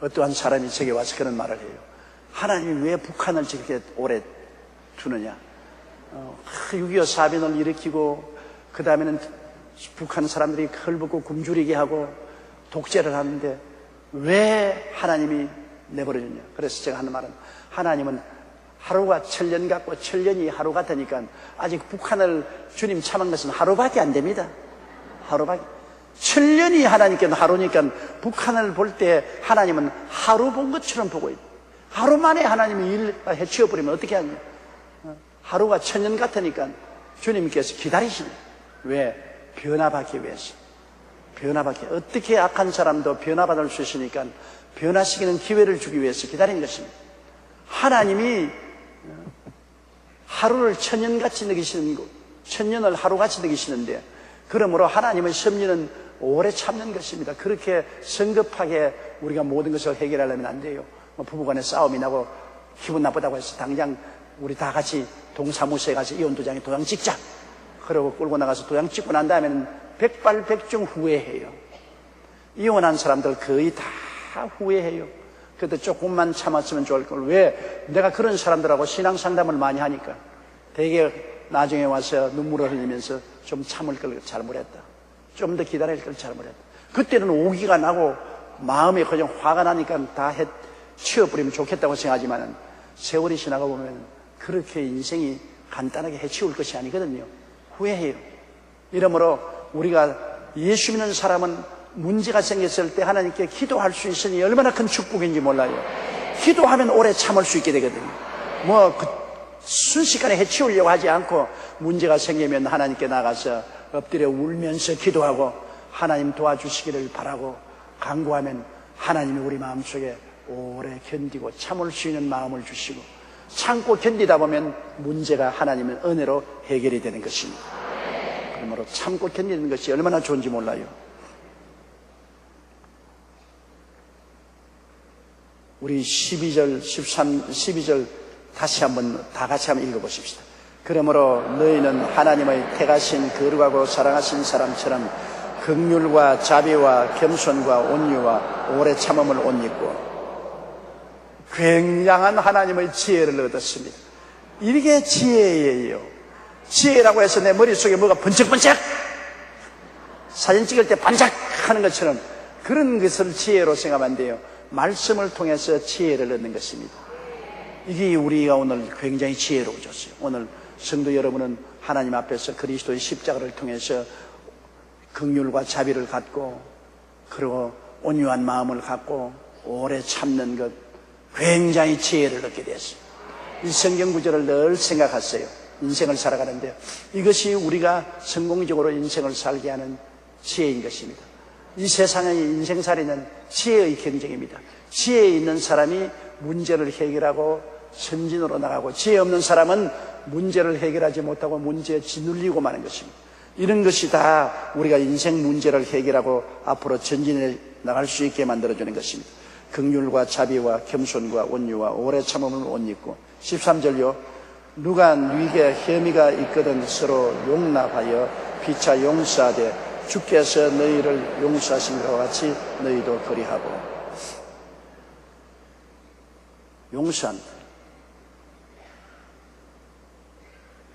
어떠한 사람이 저에게 와서 그런 말을 해요. 하나님이 왜 북한을 저렇게 오래 두느냐. 6.25 사변을 일으키고 그 다음에는 북한 사람들이 헐벗고 굶주리게 하고 독재를 하는데 왜 하나님이 내버려주냐. 그래서 제가 하는 말은 하나님은 하루가 1000년 같고 1000년이 하루 같으니까 아직 북한을 주님 참은 것은 하루밖에 안 됩니다. 하루밖에. 1000년이 하나님께는 하루니까 북한을 볼 때 하나님은 하루 본 것처럼 보고 있다. 하루 만에 하나님이 일을 해치워버리면 어떻게 하냐. 하루가 1000년 같으니까 주님께서 기다리시네. 왜? 변화받기 위해서. 변화받기. 어떻게 악한 사람도 변화받을 수 있으니까 변화시키는 기회를 주기 위해서 기다린 것입니다. 하나님이 하루를 1000년같이 느끼시는 거, 1000년을 하루같이 느끼시는데 그러므로 하나님의 섭리는 오래 참는 것입니다. 그렇게 성급하게 우리가 모든 것을 해결하려면 안 돼요. 부부간에 싸움이 나고 기분 나쁘다고 해서 당장 우리 다 같이 동사무소에 가서 이혼도장에 도장 찍자. 그러고 끌고 나가서 도장 찍고 난 다음에는 백발백중 후회해요. 이혼한 사람들 거의 다 후회해요. 그래도 조금만 참았으면 좋을 걸. 왜? 내가 그런 사람들하고 신앙 상담을 많이 하니까 되게 나중에 와서 눈물을 흘리면서 좀 참을 걸 잘못했다. 좀 더 기다릴 걸 잘못했다. 그때는 오기가 나고 마음에 그냥 화가 나니까 다 치워버리면 좋겠다고 생각하지만 세월이 지나가 보면 그렇게 인생이 간단하게 해치울 것이 아니거든요. 후회해요. 이러므로 우리가 예수 믿는 사람은 문제가 생겼을 때 하나님께 기도할 수 있으니 얼마나 큰 축복인지 몰라요. 기도하면 오래 참을 수 있게 되거든요. 순식간에 해치우려고 하지 않고 문제가 생기면 하나님께 나가서 엎드려 울면서 기도하고 하나님 도와주시기를 바라고 간구하면 하나님이 우리 마음속에 오래 견디고 참을 수 있는 마음을 주시고 참고 견디다 보면 문제가 하나님의 은혜로 해결이 되는 것입니다. 그러므로 참고 견디는 것이 얼마나 좋은지 몰라요. 우리 12절, 12절 다시 한번 다 같이 한번 읽어보십시다. 그러므로 너희는 하나님의 택하신 거룩하고 사랑하신 사람처럼 긍휼과 자비와 겸손과 온유와 오래 참음을 옷 입고 굉장한 하나님의 지혜를 얻었습니다. 이게 지혜예요. 지혜라고 해서 내 머릿속에 뭐가 번쩍번쩍 사진 찍을 때 반짝하는 것처럼 그런 것을 지혜로 생각하면 안 돼요. 말씀을 통해서 지혜를 얻는 것입니다. 이게 우리가 오늘 굉장히 지혜로워졌어요. 오늘 성도 여러분은 하나님 앞에서 그리스도의 십자가를 통해서 긍휼과 자비를 갖고 그리고 온유한 마음을 갖고 오래 참는 것, 굉장히 지혜를 얻게 됐어요. 이 성경 구절을 늘 생각하세요. 인생을 살아가는데 이것이 우리가 성공적으로 인생을 살게 하는 지혜인 것입니다. 이 세상의 인생살이는 지혜의 경쟁입니다. 지혜 있는 사람이 문제를 해결하고 선진으로 나가고, 지혜 없는 사람은 문제를 해결하지 못하고 문제에 짓눌리고 마는 것입니다. 이런 것이 다 우리가 인생 문제를 해결하고 앞으로 전진해 나갈 수 있게 만들어주는 것입니다. 긍휼과 자비와 겸손과 온유와 오래 참음을 옷 입고, 13절요. 누가 네게 혐의가 있거든 서로 용납하여 피차 용서하되 주께서 너희를 용서하신 것과 같이 너희도 그리하고. 용서한다.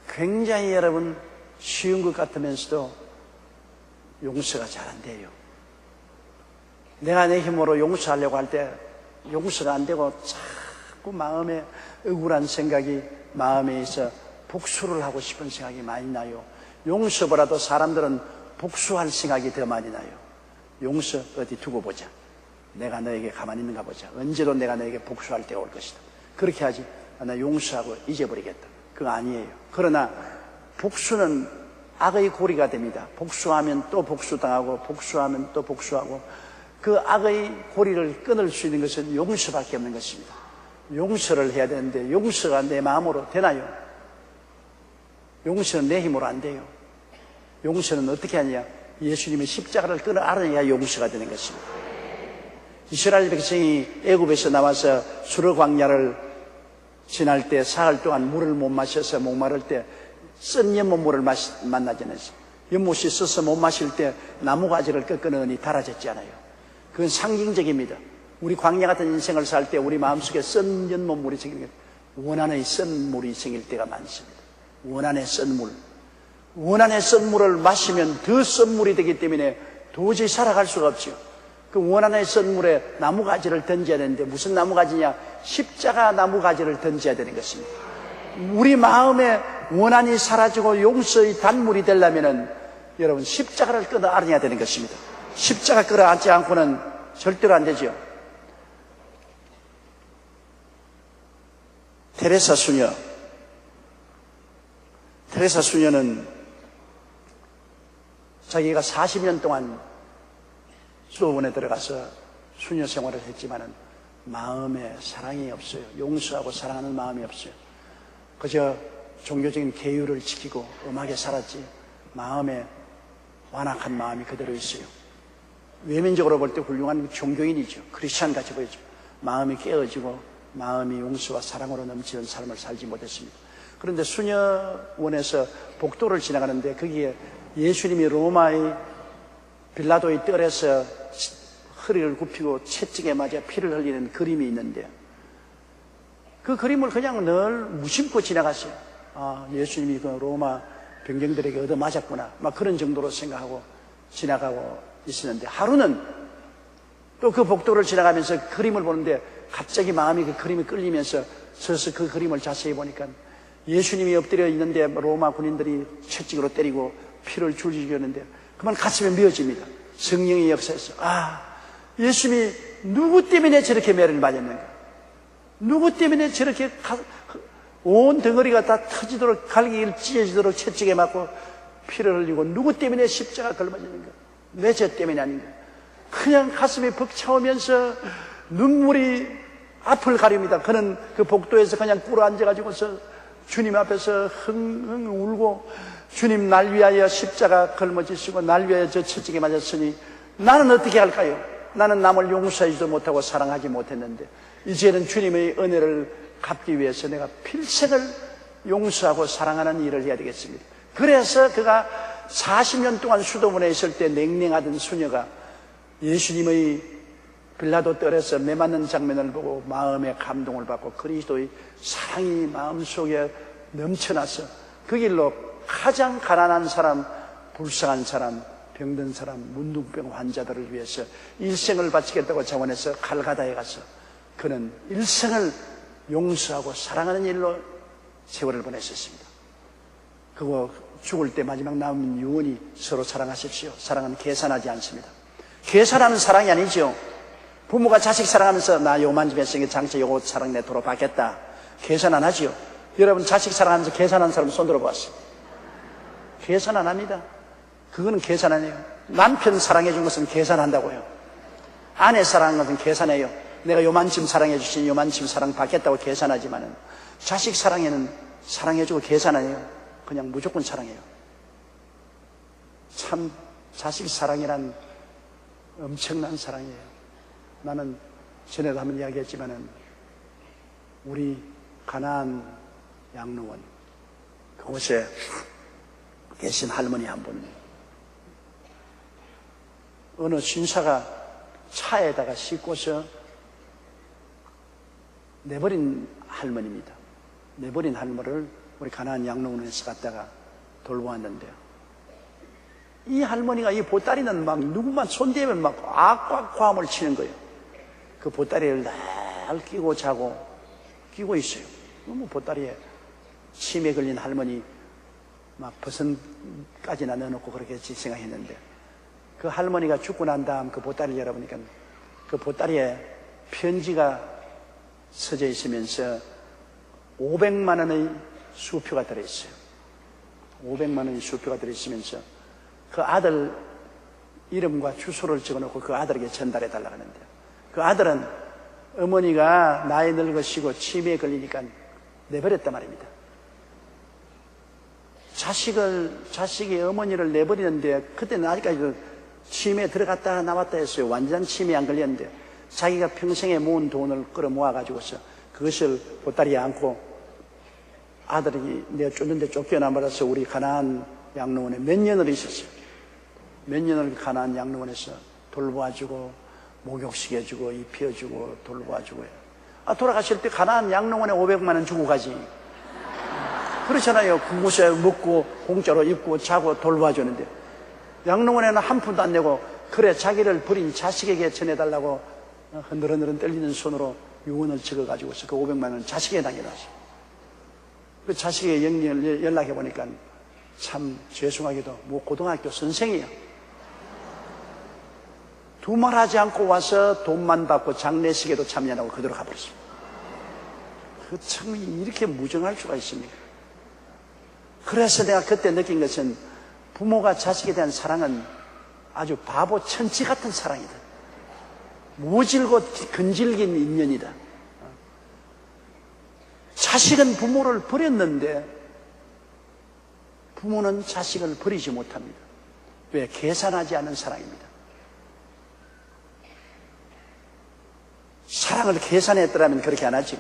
굉장히 여러분 쉬운 것 같으면서도 용서가 잘 안 돼요. 내가 내 힘으로 용서하려고 할 때 용서가 안 되고 자꾸 마음에 억울한 생각이 마음에 있어 복수를 하고 싶은 생각이 많이 나요. 용서보다도 사람들은 복수할 생각이 더 많이 나요. 용서 어디 두고 보자. 내가 너에게 가만히 있는가 보자. 언제도 내가 너에게 복수할 때가 올 것이다. 그렇게 하지. 나 용서하고 잊어버리겠다. 그거 아니에요. 그러나 복수는 악의 고리가 됩니다. 복수하면 또 복수당하고 복수하면 또 복수하고, 그 악의 고리를 끊을 수 있는 것은 용서밖에 없는 것입니다. 용서를 해야 되는데 용서가 내 마음으로 되나요? 용서는 내 힘으로 안 돼요. 용서는 어떻게 하냐? 예수님의 십자가를 끊어 알아야 용서가 되는 것입니다. 이스라엘 백성이 애굽에서 나와서 수르 광야를 지날 때 사흘 동안 물을 못 마셔서 목마를 때 쓴 연못물을 만나잖아요. 연못이 써서 못 마실 때 나무가지를 꺾어넣으니 달아졌지 않아요. 그건 상징적입니다. 우리 광야 같은 인생을 살 때 우리 마음속에 쓴 연못물이 생기는, 원한의 쓴 물이 생길 때가 많습니다. 원한의 쓴 물. 원한의 쓴 물을 마시면 더 쓴 물이 되기 때문에 도저히 살아갈 수가 없죠. 그 원한의 쓴 물에 나무가지를 던져야 되는데 무슨 나무가지냐? 십자가 나무가지를 던져야 되는 것입니다. 우리 마음에 원한이 사라지고 용서의 단물이 되려면은 여러분 십자가를 끊어 안아야 되는 것입니다. 십자가 끌어 안지 않고는 절대로 안 되죠. 테레사 수녀는 자기가 40년 동안 수도원에 들어가서 수녀 생활을 했지만은 마음에 사랑이 없어요. 용서하고 사랑하는 마음이 없어요. 그저 종교적인 계율을 지키고 음악에 살았지 마음에 완악한 마음이 그대로 있어요. 외면적으로 볼 때 훌륭한 종교인이죠. 크리스찬같이 보이죠. 마음이 깨어지고 마음이 용서와 사랑으로 넘치는 삶을 살지 못했습니다. 그런데 수녀원에서 복도를 지나가는데 거기에 예수님이 로마의 빌라도의 뜰에서 허리를 굽히고 채찍에 맞아 피를 흘리는 그림이 있는데, 그 그림을 그냥 늘 무심코 지나갔어요. 아, 예수님이 그 로마 병정들에게 얻어맞았구나, 막 그런 정도로 생각하고 지나가고 있었는데, 하루는 또 그 복도를 지나가면서 그림을 보는데 갑자기 마음이 그 그림이 끌리면서 서서 그 그림을 자세히 보니까 예수님이 엎드려 있는데 로마 군인들이 채찍으로 때리고 피를 줄줄 흘렸는데 그만 가슴에 미어집니다. 성령의 역사에서, 아, 예수님이 누구 때문에 저렇게 매를 맞았는가? 누구 때문에 저렇게 온 덩어리가 다 터지도록, 갈기를 찢어지도록 채찍에 맞고 피를 흘리고, 누구 때문에 십자가 걸맞았는가? 왜 저 때문이 아닌가? 그냥 가슴이 벅차오면서 눈물이 앞을 가립니다. 그는 그 복도에서 그냥 꿇어 앉아가지고서 주님 앞에서 흥흥 울고, 주님 날 위하여 십자가 걸머지시고 날 위하여 저 채찍에 맞았으니 나는 어떻게 할까요? 나는 남을 용서하지도 못하고 사랑하지 못했는데 이제는 주님의 은혜를 갚기 위해서 내가 필생을 용서하고 사랑하는 일을 해야 되겠습니다. 그래서 그가 40년 동안 수도원에 있을 때 냉랭하던 수녀가 예수님의 빌라도 뜰에서 매맞는 장면을 보고 마음의 감동을 받고 그리스도의 사랑이 마음속에 넘쳐나서 그 길로 가장 가난한 사람, 불쌍한 사람, 병든 사람, 문둥병 환자들을 위해서 일생을 바치겠다고 자원해서 갈가다에 가서 그는 일생을 용서하고 사랑하는 일로 세월을 보냈었습니다. 그거 죽을 때 마지막 남은 유언이 서로 사랑하십시오. 사랑은 계산하지 않습니다. 계산하는 사랑이 아니죠. 부모가 자식 사랑하면서 나 요만 좀 했으니까 장차 요거 사랑 내도록 받겠다. 계산 안 하지요. 여러분 자식 사랑하면서 계산하는 사람 손 들어봤어요. 계산 안 합니다. 그거는 계산 안 해요. 남편 사랑해 준 것은 계산한다고요. 아내 사랑하는 것은 계산해요. 내가 요만큼 사랑해 주신 요만큼 사랑 받겠다고 계산하지만은 자식 사랑에는 사랑해주고 계산 안 해요. 그냥 무조건 사랑해요. 참 자식 사랑이란 엄청난 사랑이에요. 나는 전에도 한번 이야기했지만은 우리 가나안 양로원 그곳에 계신 할머니 한 분, 어느 신사가 차에다가 싣고서 내버린 할머니입니다. 내버린 할머니를 우리 가나안 양로원에서 갔다가 돌보았는데요. 이 할머니가 이 보따리는 막 누구만 손대면 막 악과함을 치는 거예요. 그 보따리를 날 끼고 자고 끼고 있어요. 너무 보따리에 치매 걸린 할머니 막 버선까지나 넣어놓고 그렇게 생각했는데 그 할머니가 죽고 난 다음 그 보따리를 열어보니까 그 보따리에 편지가 써져 있으면서 500만 원의 수표가 들어있어요. 500만 원의 수표가 들어있으면서 그 아들 이름과 주소를 적어놓고 그 아들에게 전달해 달라고 하는데요. 그 아들은 어머니가 나이 늙으시고 치매에 걸리니까 내버렸단 말입니다. 자식이 어머니를 내버리는데 그때는 아직까지도 치매에 들어갔다 나왔다 했어요. 완전 치매에 안 걸렸는데 자기가 평생에 모은 돈을 끌어 모아가지고서 그것을 보따리에 안고 아들이 내가 쫓는데 쫓겨나버려서 우리 가나안 양로원에 몇 년을 있었어요. 몇 년을 가나안 양로원에서 돌보아주고 목욕시켜주고 입혀주고 돌보아주고 해요. 돌아가실 때 가나안 양로원에 500만 원 주고 가지. 그렇잖아요. 그곳에 먹고 공짜로 입고 자고 돌봐주는데 양로원에는 한 푼도 안 내고 그래 자기를 버린 자식에게 전해달라고 흔들흔들 떨리는 손으로 유언을 적어가지고서 그 500만 원 자식에게 남겨놨어요. 그 자식에게 연락해보니까 참 죄송하게도 뭐 고등학교 선생이에요. 두말하지 않고 와서 돈만 받고 장례식에도 참여하고 그대로 가버렸습니다. 그 참 이렇게 무정할 수가 있습니까? 그래서 내가 그때 느낀 것은 부모가 자식에 대한 사랑은 아주 바보 천치 같은 사랑이다. 모질고 근질긴 인연이다. 자식은 부모를 버렸는데 부모는 자식을 버리지 못합니다. 왜? 계산하지 않은 사랑입니다. 사랑을 계산했더라면 그렇게 안 하죠.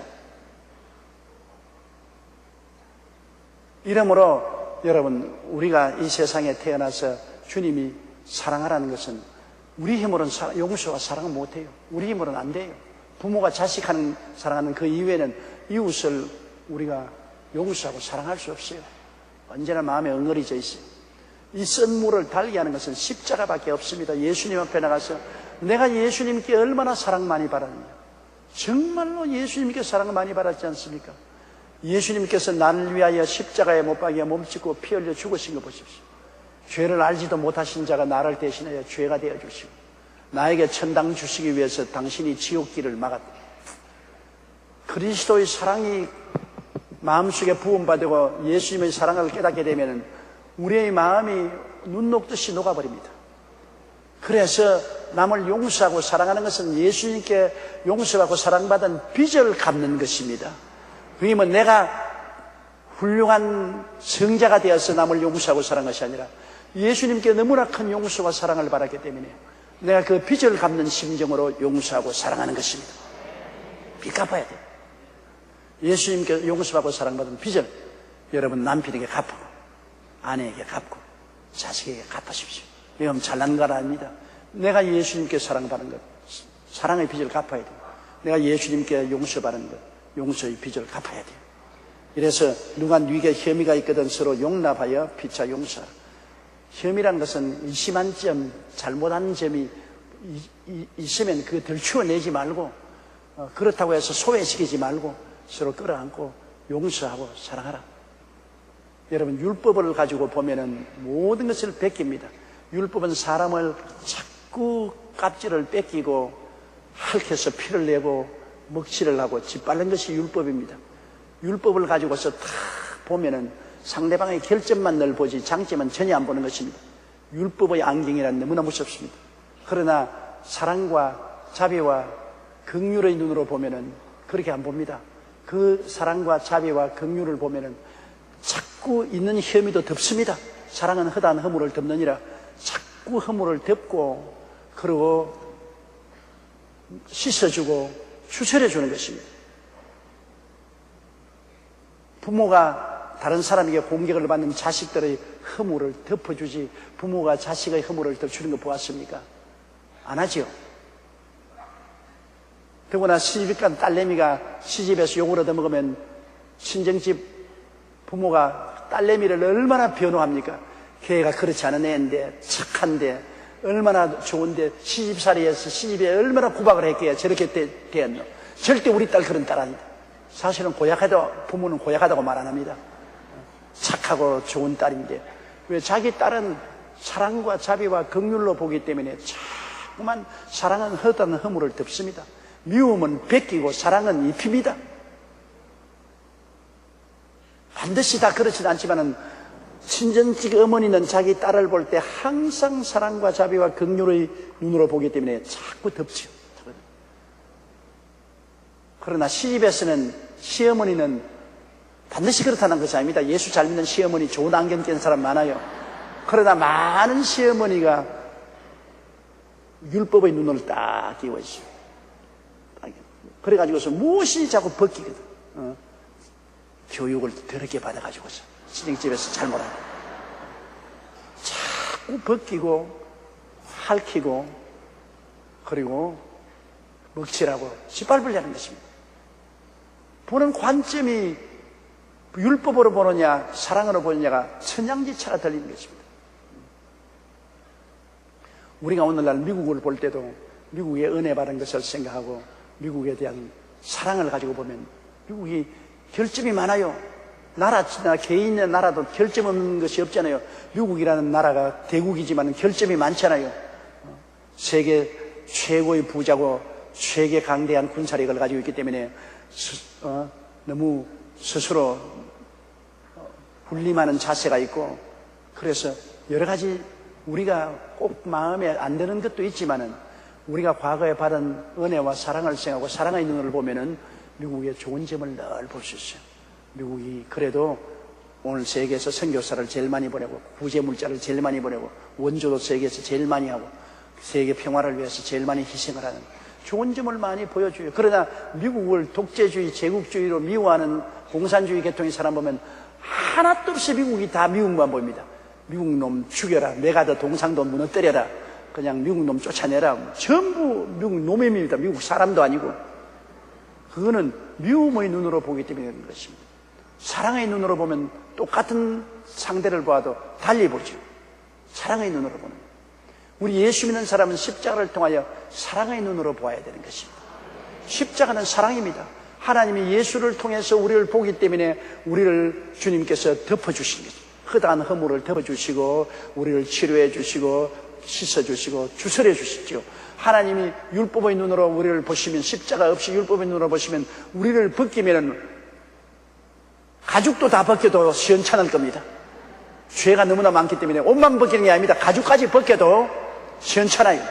이러므로 여러분 우리가 이 세상에 태어나서 주님이 사랑하라는 것은 우리 힘으로는 용서와 사랑은 못해요. 우리 힘으로는 안 돼요. 부모가 자식하는 사랑하는 그 이외에는 이웃을 우리가 용서하고 사랑할 수 없어요. 언제나 마음에 엉거리져 있어요. 이 썬물을 달게 하는 것은 십자가밖에 없습니다. 예수님 앞에 나가서 내가 예수님께 얼마나 사랑 많이 받았느냐. 정말로 예수님께 사랑을 많이 받았지 않습니까? 예수님께서 나를 위하여 십자가에 못 박여 몸짓고 피 흘려 죽으신 거 보십시오. 죄를 알지도 못하신 자가 나를 대신하여 죄가 되어 주시고 나에게 천당 주시기 위해서 당신이 지옥길을 막았다. 그리스도의 사랑이 마음속에 부음받고 예수님의 사랑을 깨닫게 되면 우리의 마음이 눈 녹듯이 녹아버립니다. 그래서 남을 용서하고 사랑하는 것은 예수님께 용서하고 사랑받은 빚을 갚는 것입니다. 그러면 내가 훌륭한 성자가 되어서 남을 용서하고 사랑한 것이 아니라 예수님께 너무나 큰 용서와 사랑을 받았기 때문에 내가 그 빚을 갚는 심정으로 용서하고 사랑하는 것입니다. 빚 갚아야 돼요. 예수님께 용서하고 사랑받은 빚을 여러분 남편에게 갚고 아내에게 갚고 자식에게 갚으십시오. 왜냐하면 잘난 건 아닙니다. 내가 예수님께 사랑받은 것 사랑의 빚을 갚아야 돼요. 내가 예수님께 용서받은 것, 용서의 빚을 갚아야 돼요. 이래서 누가 네게 혐의가 있거든 서로 용납하여 피차 용서하라. 혐의란 것은 의심한 점, 잘못한 점이 있으면 그거 들추어내지 말고, 그렇다고 해서 소외시키지 말고 서로 끌어안고 용서하고 사랑하라. 여러분, 율법을 가지고 보면은 모든 것을 베낍니다. 율법은 사람을 자꾸 값질을 뺏기고 핥혀서 피를 내고 먹칠을 하고 짓밟는 것이 율법입니다. 율법을 가지고서 다 보면은 상대방의 결점만 늘 보지 장점은 전혀 안 보는 것입니다. 율법의 안경이란 너무나 무섭습니다. 그러나 사랑과 자비와 긍휼의 눈으로 보면은 그렇게 안 봅니다. 그 사랑과 자비와 긍휼을 보면은 자꾸 있는 혐의도 덮습니다. 사랑은 허다한 허물을 덮느니라. 자꾸 허물을 덮고 그리고 씻어주고 추스려주는 것입니다. 부모가 다른 사람에게 공격을 받는 자식들의 허물을 덮어주지 부모가 자식의 허물을 덮어주는 거 보았습니까? 안 하죠. 더구나 시집간 딸내미가 시집에서 욕을 얻어먹으면 친정집 부모가 딸내미를 얼마나 변호합니까? 걔가 그렇지 않은 애인데 착한데 얼마나 좋은데 시집살이에서 시집에 얼마나 구박을 했기에 저렇게 되었노. 절대 우리 딸 그런 딸 아니다. 사실은 고약하다, 부모는 고약하다고 말 안 합니다. 착하고 좋은 딸인데 왜 자기 딸은 사랑과 자비와 긍휼로 보기 때문에 자꾸만 사랑은 허다한 허물을 덮습니다. 미움은 베끼고 사랑은 입힙니다. 반드시 다 그렇지는 않지만은 친정집 어머니는 자기 딸을 볼 때 항상 사랑과 자비와 긍휼의 눈으로 보기 때문에 자꾸 덮죠. 그러나 시집에서는 시어머니는 반드시 그렇다는 것이 아닙니다. 예수 잘 믿는 시어머니 좋은 안경 낀 사람 많아요. 그러나 많은 시어머니가 율법의 눈을 딱 끼워 있어요. 그래가지고서 무엇이 자꾸 벗기거든. 교육을 더럽게 받아가지고서 친정집에서 잘못하고 자꾸 벗기고 핥히고 그리고 먹칠하고 짓밟으려는 것입니다. 보는 관점이 율법으로 보느냐 사랑으로 보느냐가 천양지차가 들리는 것입니다. 우리가 오늘날 미국을 볼 때도 미국의 은혜 받은 것을 생각하고 미국에 대한 사랑을 가지고 보면 미국이 결점이 많아요. 나라나 개인의 나라도 결점 없는 것이 없잖아요. 미국이라는 나라가 대국이지만 결점이 많잖아요. 세계 최고의 부자고 세계 강대한 군사력을 가지고 있기 때문에 너무 스스로 군림하는 자세가 있고 그래서 여러 가지 우리가 꼭 마음에 안 드는 것도 있지만은 우리가 과거에 받은 은혜와 사랑을 생각하고 사랑의 눈을 보면은 미국의 좋은 점을 늘 볼 수 있어요. 미국이 그래도 오늘 세계에서 선교사를 제일 많이 보내고 구제물자를 제일 많이 보내고 원조도 세계에서 제일 많이 하고 세계 평화를 위해서 제일 많이 희생을 하는 좋은 점을 많이 보여줘요. 그러나 미국을 독재주의, 제국주의로 미워하는 공산주의 계통의 사람 보면 하나도 없이 미국이 다 미국만 보입니다. 미국 놈 죽여라, 메가더 동상도 무너뜨려라, 그냥 미국 놈 쫓아내라. 전부 미국 놈입니다. 미국 사람도 아니고. 그거는 미움의 눈으로 보기 때문에 그런 것입니다. 사랑의 눈으로 보면 똑같은 상대를 보아도 달리 보죠. 사랑의 눈으로 보는 거예요. 우리 예수 믿는 사람은 십자가를 통하여 사랑의 눈으로 보아야 되는 것입니다. 십자가는 사랑입니다. 하나님이 예수를 통해서 우리를 보기 때문에 우리를 주님께서 덮어주신 것입니다. 허다한 허물을 덮어주시고 우리를 치료해 주시고 씻어주시고 주설해 주시죠. 하나님이 율법의 눈으로 우리를 보시면 십자가 없이 율법의 눈으로 보시면 우리를 벗기면 가죽도 다 벗겨도 시원찮을 겁니다. 죄가 너무나 많기 때문에 옷만 벗기는 게 아닙니다. 가죽까지 벗겨도 시원찮아요.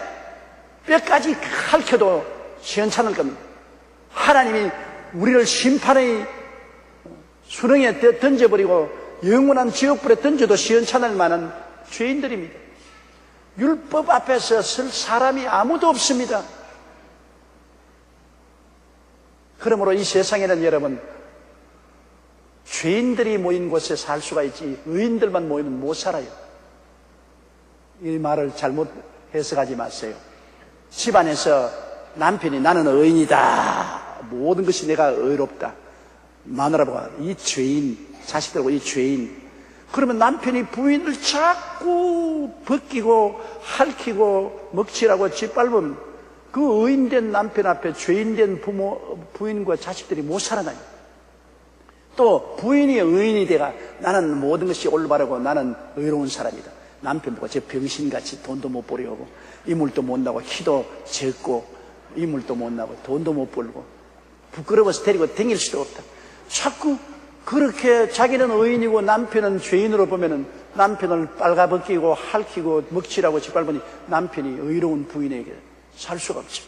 뼈까지 핥혀도 시원찮을 겁니다. 하나님이 우리를 심판의 수렁에 던져버리고 영원한 지옥불에 던져도 시원찮을 만한 죄인들입니다. 율법 앞에서 설 사람이 아무도 없습니다. 그러므로 이 세상에는 여러분 죄인들이 모인 곳에 살 수가 있지 의인들만 모이면 못 살아요. 이 말을 잘못 해석하지 마세요. 집안에서 남편이 나는 의인이다, 모든 것이 내가 의롭다, 마누라가 이 죄인, 자식들하고 이 죄인, 그러면 남편이 부인을 자꾸 벗기고 핥히고 먹칠하고 짓밟으면 그 의인된 남편 앞에 죄인된 부인과 자식들이 못 살아나요. 또 부인이 의인이 돼가 나는 모든 것이 올바르고 나는 의로운 사람이다. 남편 보고 저 병신같이 돈도 못 벌이고 이물도 못 나고 키도 적고 이물도 못 나고 돈도 못 벌고 부끄러워서 데리고 다닐 수도 없다. 자꾸 그렇게 자기는 의인이고 남편은 죄인으로 보면은 남편을 빨가벗기고 핥히고 먹칠하고 짓밟으니 남편이 의로운 부인에게 살 수가 없죠.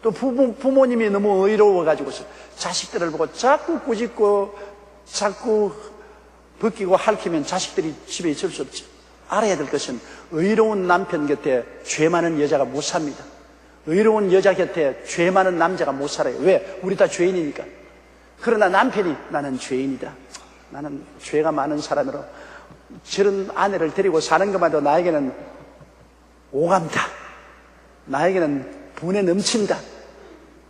또 부모님이 너무 의로워가지고서 자식들을 보고 자꾸 꾸짖고 자꾸 벗기고 핥히면 자식들이 집에 있을 수 없죠. 알아야 될 것은 의로운 남편 곁에 죄 많은 여자가 못 삽니다. 의로운 여자 곁에 죄 많은 남자가 못 살아요. 왜? 우리 다 죄인이니까. 그러나 남편이 나는 죄인이다, 나는 죄가 많은 사람으로 저런 아내를 데리고 사는 것만도 나에게는 오감다, 나에게는 분에 넘친다,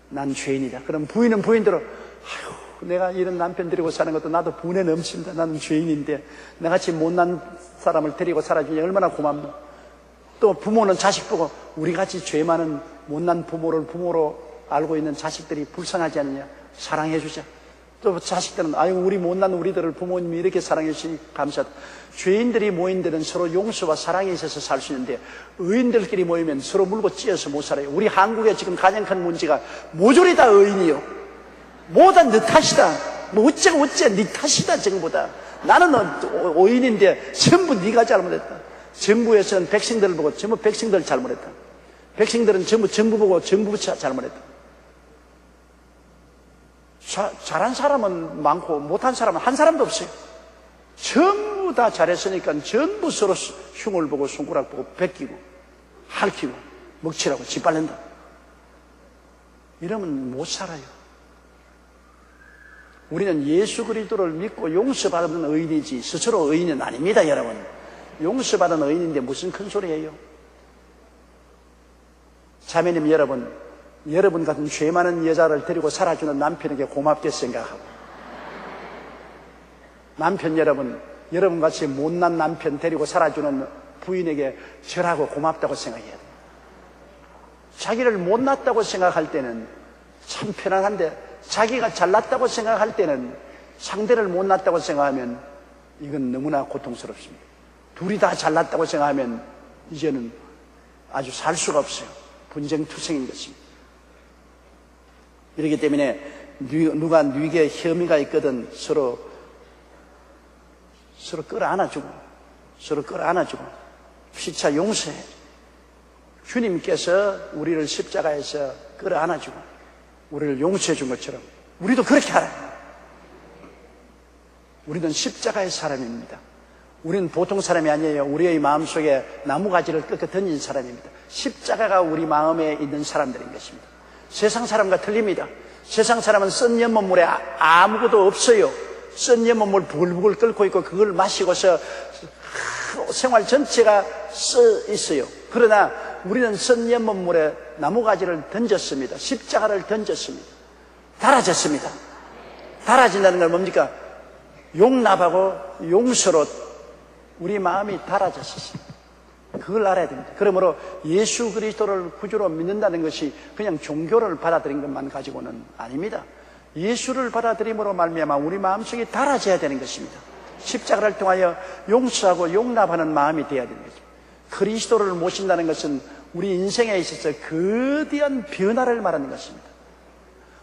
난 죄인이다. 그럼 부인은 부인대로 아휴, 내가 이런 남편 데리고 사는 것도 나도 분에 넘친다, 나는 죄인인데 나같이 못난 사람을 데리고 살아주니 얼마나 고맙노. 또 부모는 자식 보고 우리같이 죄 많은 못난 부모를 부모로 알고 있는 자식들이 불쌍하지 않느냐, 사랑해주자. 또 자식들은 아유, 우리 못난 우리들을 부모님이 이렇게 사랑해 주시니 감사하다. 죄인들이 모인 데는 서로 용서와 사랑에 있어서 살 수 있는데 의인들끼리 모이면 서로 물고 찧어서 못 살아요. 우리 한국의 지금 가장 큰 문제가 모조리 다 의인이요, 뭐다 너 탓이다, 뭐 어째고 어째 네 탓이다. 전부다 나는 의인인데 전부 네가 잘못했다. 정부에서는 백성들을 보고 전부 백성들 잘못했다. 백성들은 전부 정부 보고 정부 잘못했다. 잘한 사람은 많고 못한 사람은 한 사람도 없어요. 전부 다 잘했으니까 전부 서로 흉을 보고 손가락 보고 베끼고 핥히고 먹칠하고 짓밟는다. 이러면 못 살아요. 우리는 예수 그리스도를 믿고 용서받은 의인이지 스스로 의인은 아닙니다. 여러분, 용서받은 의인인데 무슨 큰 소리예요. 자매님 여러분, 여러분 같은 죄 많은 여자를 데리고 살아주는 남편에게 고맙게 생각하고, 남편 여러분, 여러분같이 못난 남편 데리고 살아주는 부인에게 절하고 고맙다고 생각해야 돼요. 자기를 못났다고 생각할 때는 참 편안한데 자기가 잘났다고 생각할 때는 상대를 못났다고 생각하면 이건 너무나 고통스럽습니다. 둘이 다 잘났다고 생각하면 이제는 아주 살 수가 없어요. 분쟁투쟁인 것입니다. 이렇기 때문에 누가 뉘게 혐의가 있거든 서로 끌어안아주고 피차 용서해. 주님께서 우리를 십자가에서 끌어안아주고 우리를 용서해 준 것처럼 우리도 그렇게 하라. 우리는 십자가의 사람입니다. 우리는 보통 사람이 아니에요. 우리의 마음속에 나무가지를 꺾어 던진 사람입니다. 십자가가 우리 마음에 있는 사람들인 것입니다. 세상 사람과 틀립니다. 세상 사람은 썬 연못물에 아무것도 없어요. 썬 연못물 부글부글 끓고 있고 그걸 마시고서 생활 전체가 써 있어요. 그러나 우리는 썬 연못물에 나무가지를 던졌습니다. 십자가를 던졌습니다. 달아졌습니다. 달아진다는 건 뭡니까? 용납하고 용서로 우리 마음이 달아졌습니다. 그걸 알아야 됩니다. 그러므로 예수 그리스도를 구주로 믿는다는 것이 그냥 종교를 받아들인 것만 가지고는 아닙니다. 예수를 받아들임으로 말미암아 우리 마음속이 달아져야 되는 것입니다. 십자가를 통하여 용서하고 용납하는 마음이 되어야 되는 것입니다. 그리스도를 모신다는 것은 우리 인생에 있어서 거대한 변화를 말하는 것입니다.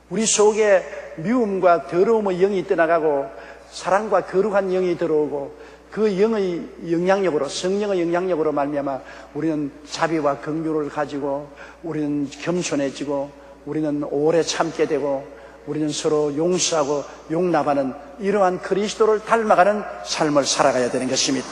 우리 속에 미움과 더러움의 영이 떠나가고 사랑과 거룩한 영이 들어오고 그 영의 영향력으로, 성령의 영향력으로 말미암아 우리는 자비와 긍휼을 가지고 우리는 겸손해지고 우리는 오래 참게 되고 우리는 서로 용서하고 용납하는 이러한 그리스도를 닮아가는 삶을 살아가야 되는 것입니다.